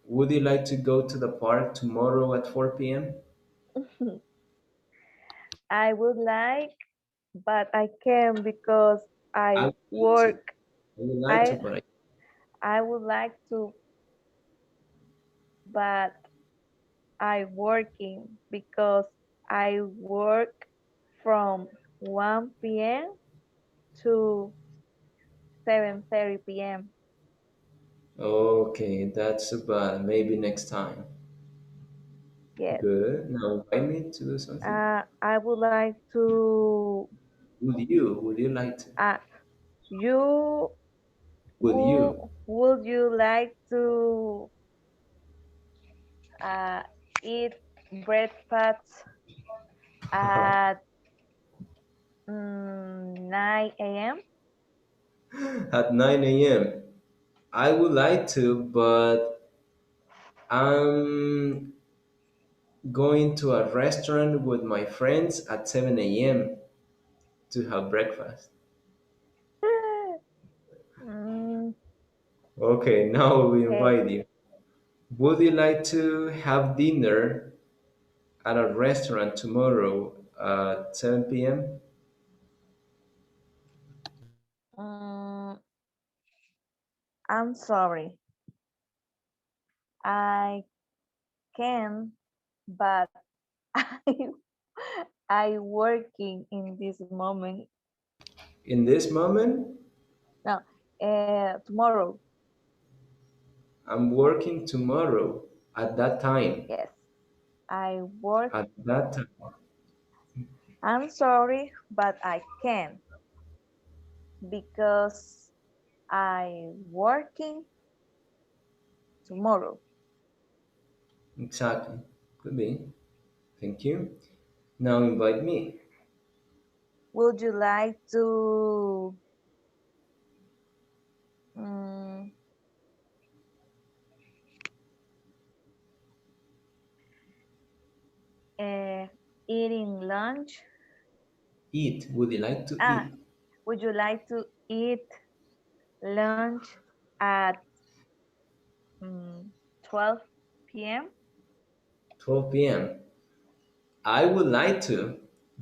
Would you like to go to the park tomorrow at 4 p.m.?
I would like, but I can't because
I
I
would like to.
work.
I would like to,
I
but
I would like to, but I working because I work from 1 p.m. to 7:30 p.m.
okay, that's bad. Maybe next time.
Yes.
Good. Now invite me to do something.
I would like to.
Would you like to?
Uh, you
Would you?
would you like to uh, eat breakfast at 9 a.m.?
At 9 a.m. I would like to, but I'm going to a restaurant with my friends at 7 a.m. to have breakfast.
Mm,
Okay, now we
okay.
invite you. Would you like to have dinner at a restaurant tomorrow at 7 p.m.?
Mm, I'm sorry. I can, but I I working in this moment.
In this moment,
No, tomorrow.
I'm working tomorrow at that time.
Yes, I work.
At that time.
I'm sorry, but I can because I working tomorrow.
Exactly. Could be. Thank you. Now invite me.
Would you like to mm, uh, eating lunch?
Eat. Would you like to
Ah,
eat?
would you like to eat lunch at 12 p.m.?
12 p.m. I would like to,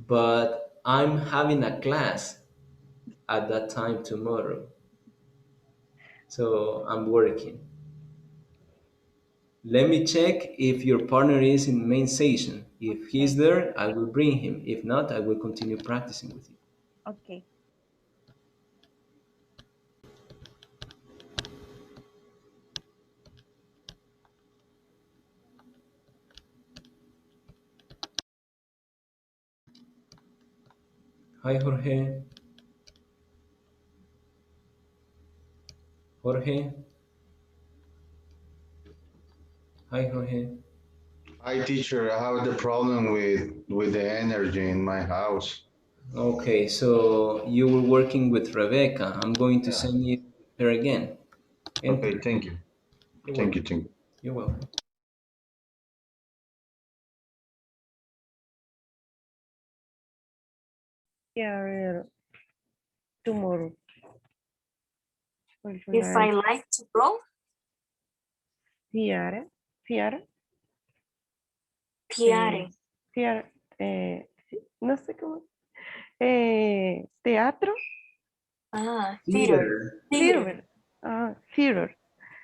but I'm having a class at that time tomorrow. So I'm working. Let me check if your partner is in main station. If he's
Okay,
there, I will bring him. If not, I will continue practicing with you.
okay.
Hi, Jorge. Jorge. Hi, Jorge.
Hi, teacher. I have the problem with the energy in my house.
Okay, so you were working with Rebecca. I'm going to
Yeah.
send you her again.
Okay,
Enter.
thank you.
You're
Thank
welcome.
you, thank you.
You're welcome.
Yeah, tomorrow. Would you
If I
like
like to go,
Tiara? Tiara?
piare.
Tiara, sí, no sé cómo. Teatro?
Ah, theater.
Theater.
Theater.
Theater. Theater.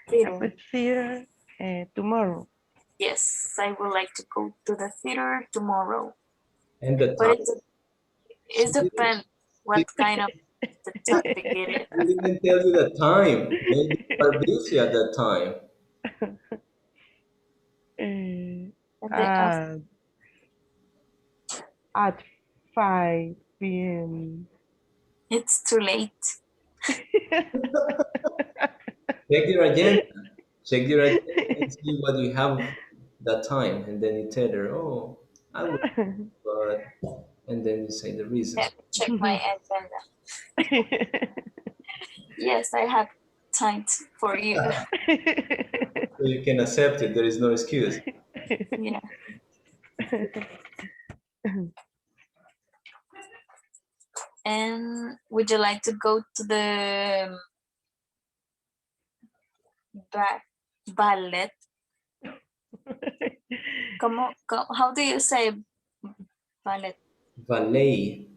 Theater.
Pues theater tomorrow.
Yes, I would like to go to the theater tomorrow.
And the
But
time?
it depends what kind of the topic it is.
We didn't tell you the time. Maybe you are busy at that time.
And
At 5 p.m.
it's too late.
Check your agenda. Check your agenda and see what you have that time. And then you tell her, oh, I would, but, and then you say the reason.
Let me check my agenda. Yes, I have tight for you.
So you can accept it. There is no excuse.
Yeah. And would you like to go to the ballet? How do you say ballet?
Valet.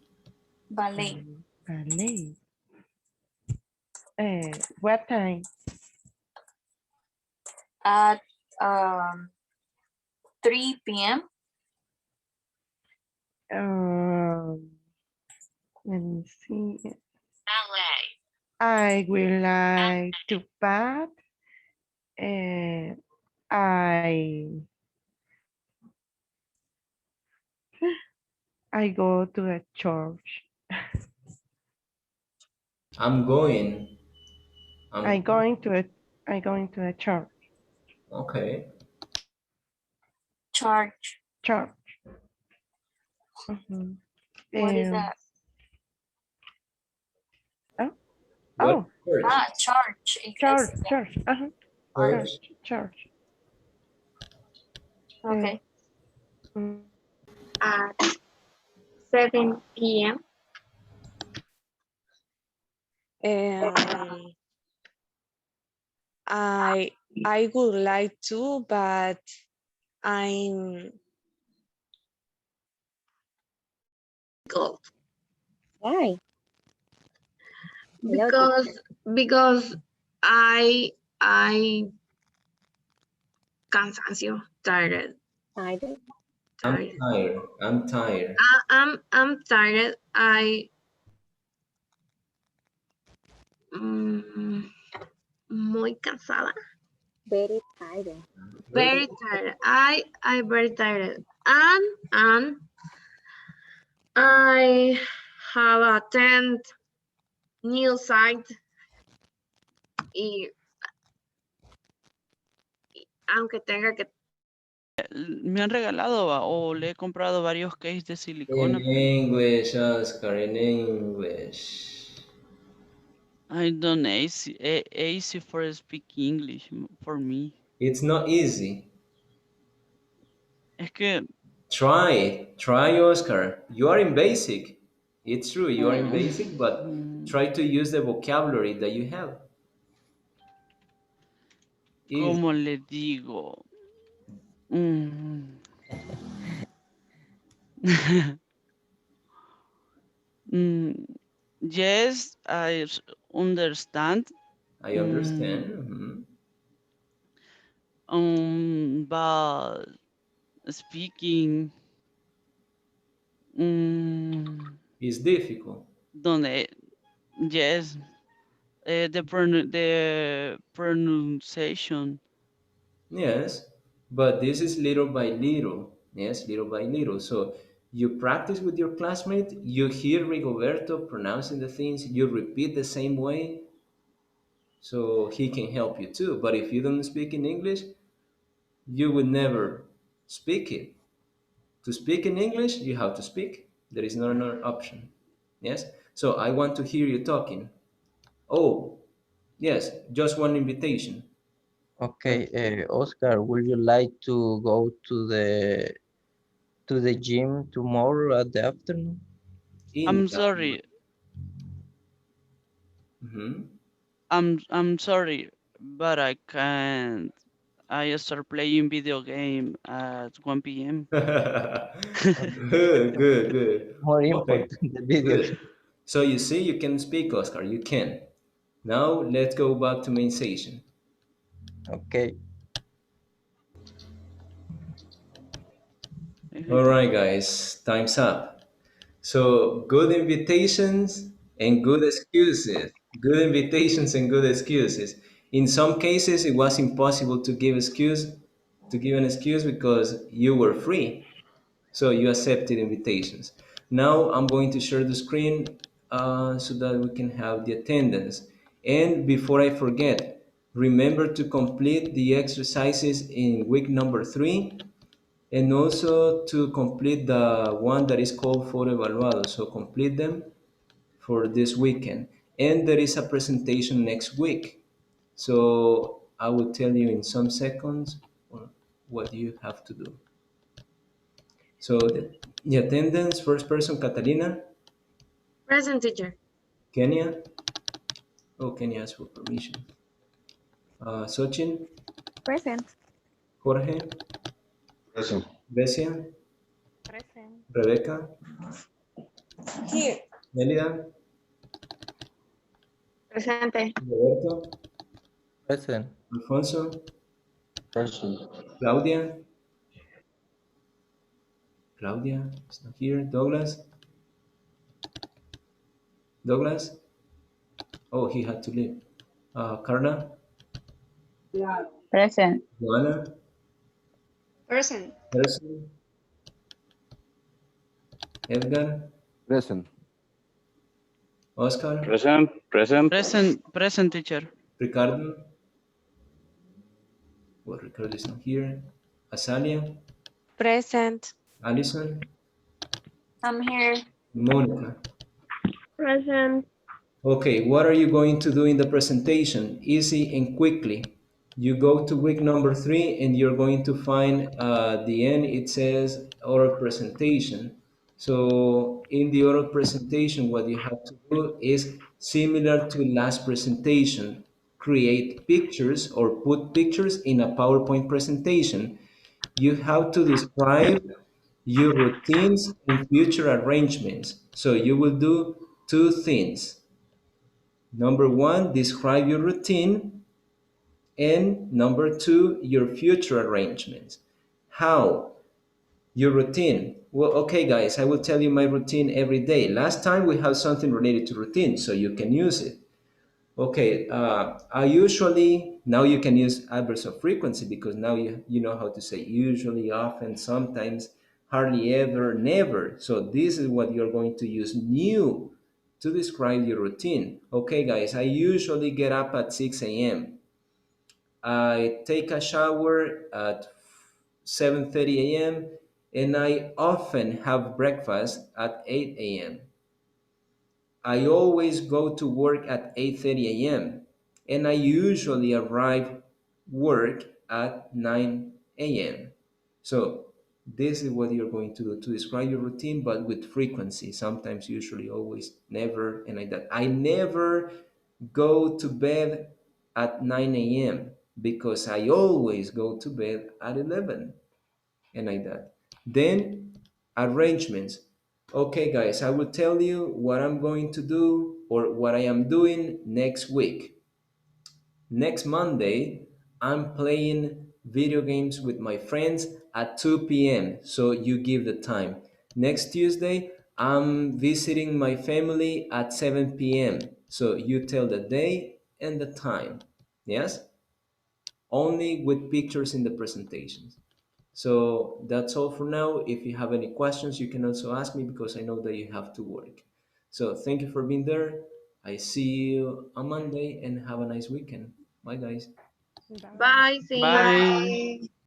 Ballet.
Ballet. What time?
At 3 p.m.
Let me see. I will like to bath. I go to a church.
I'm going.
I going to a church.
Okay.
Church.
Church. Mm-hmm.
What is that?
Oh.
Church.
Church.
Iglesia.
Church. Church.
Okay.
At 7 p.m.
I would like to, but I'm cold.
Why?
Because I cansancio, tired.
I'm tired. I'm tired.
I'm tired. Muy cansada.
Very tired.
Very tired. I very tired. And I have attend new site. Y aunque tenga que
Me han regalado o le he comprado varios cases de
In
silicona.
English, Oscar, in English.
I don't easy for speak English for me.
It's not easy.
Es que
Try, Oscar. You are in basic. It's true, you are in basic, but try to use the vocabulary that you have.
¿cómo le digo? Yes, I understand.
I understand.
But speaking
It's difficult.
Yes, the pronunciation.
Yes, but this is little by little. Yes, little by little. So you practice with your classmate, you hear Rigoberto pronouncing the things, you repeat the same way, so he can help you too. But if you don't speak in English, you would never speak it. To speak in English, you have to speak. There is no another option. Yes? So I want to hear you talking. Oh, yes, just one invitation.
Okay, Oscar, would you like to go to the gym tomorrow at the afternoon?
I'm sorry. I'm sorry, but I can't. I start playing video game at 1 p.m.
Good.
More
Okay,
important, the video.
good. So you see, you can speak, Oscar. You can. Now let's go back to main session.
Okay.
All right, guys, time's up. So good invitations and good excuses. Good invitations and good excuses. In some cases, it was impossible to give an excuse because you were free. So you accepted invitations. Now I'm going to share the screen so that we can have the attendance. And before I forget, remember to complete the exercises in week number 3 and also to complete the one that is called Foro Evaluado. So complete them for this weekend. And there is a presentation next week. So I will tell you in some seconds what you have to do. So the attendance, first person, Catalina.
Present, teacher.
Kenya. Oh, Kenya asked for permission. Sochin.
Present.
Jorge.
Present.
Besia.
Present.
Rebecca.
Here.
Elida.
Presente.
Roberto.
Present.
Alfonso.
Present.
Claudia. Claudia is not here. Douglas. Douglas. Oh, he had to leave. Carla.
Present.
Joanna.
Present.
Harrison. Edgar.
Present.
Oscar.
Present. Present.
Present, teacher.
Ricardo. Well, Ricardo is not here. Azalia.
Present.
Allison.
I'm here.
Monica.
Present.
Okay, what are you going to do in the presentation? Easy and quickly. You go to week number 3 and you're going to find the end, it says oral presentation. So in the oral presentation, what you have to do is similar to last presentation, create pictures or put pictures in a PowerPoint presentation. You have to describe your routines and future arrangements. So you will do two things. Number 1, describe your routine. And number 2, your future arrangements. How? Your routine. Well, okay, guys, I will tell you my routine every day. Last time we have something related to routine, so you can use it. Okay, I usually, now you can use adverbs of frequency because now you know how to say usually, often, sometimes, hardly ever, never. So this is what you're going to use new to describe your routine. Okay, guys, I usually get up at 6 a.m. I take a shower at 7:30 a.m. and I often have breakfast at 8 a.m. I always go to work at 8:30 a.m. and I usually arrive work at 9 a.m. So this is what you're going to do to describe your routine, but with frequency. Sometimes, usually, always, never, and like that. I never go to bed at 9 a.m. because I always go to bed at 11 and like that. Then arrangements. Okay, guys, I will tell you what I'm going to do or what I am doing next week. Next Monday, I'm playing video games with my friends at 2 p.m. So you give the time. Next Tuesday, I'm visiting my family at 7 p.m. So you tell the day and the time. Yes? Only with pictures in the presentations. So that's all for now. If you have any questions, you can also ask me because I know that you have to work. So thank you for being there. I see you on Monday and have a nice weekend. Bye, guys.
Bye. See you.
Bye.
Bye.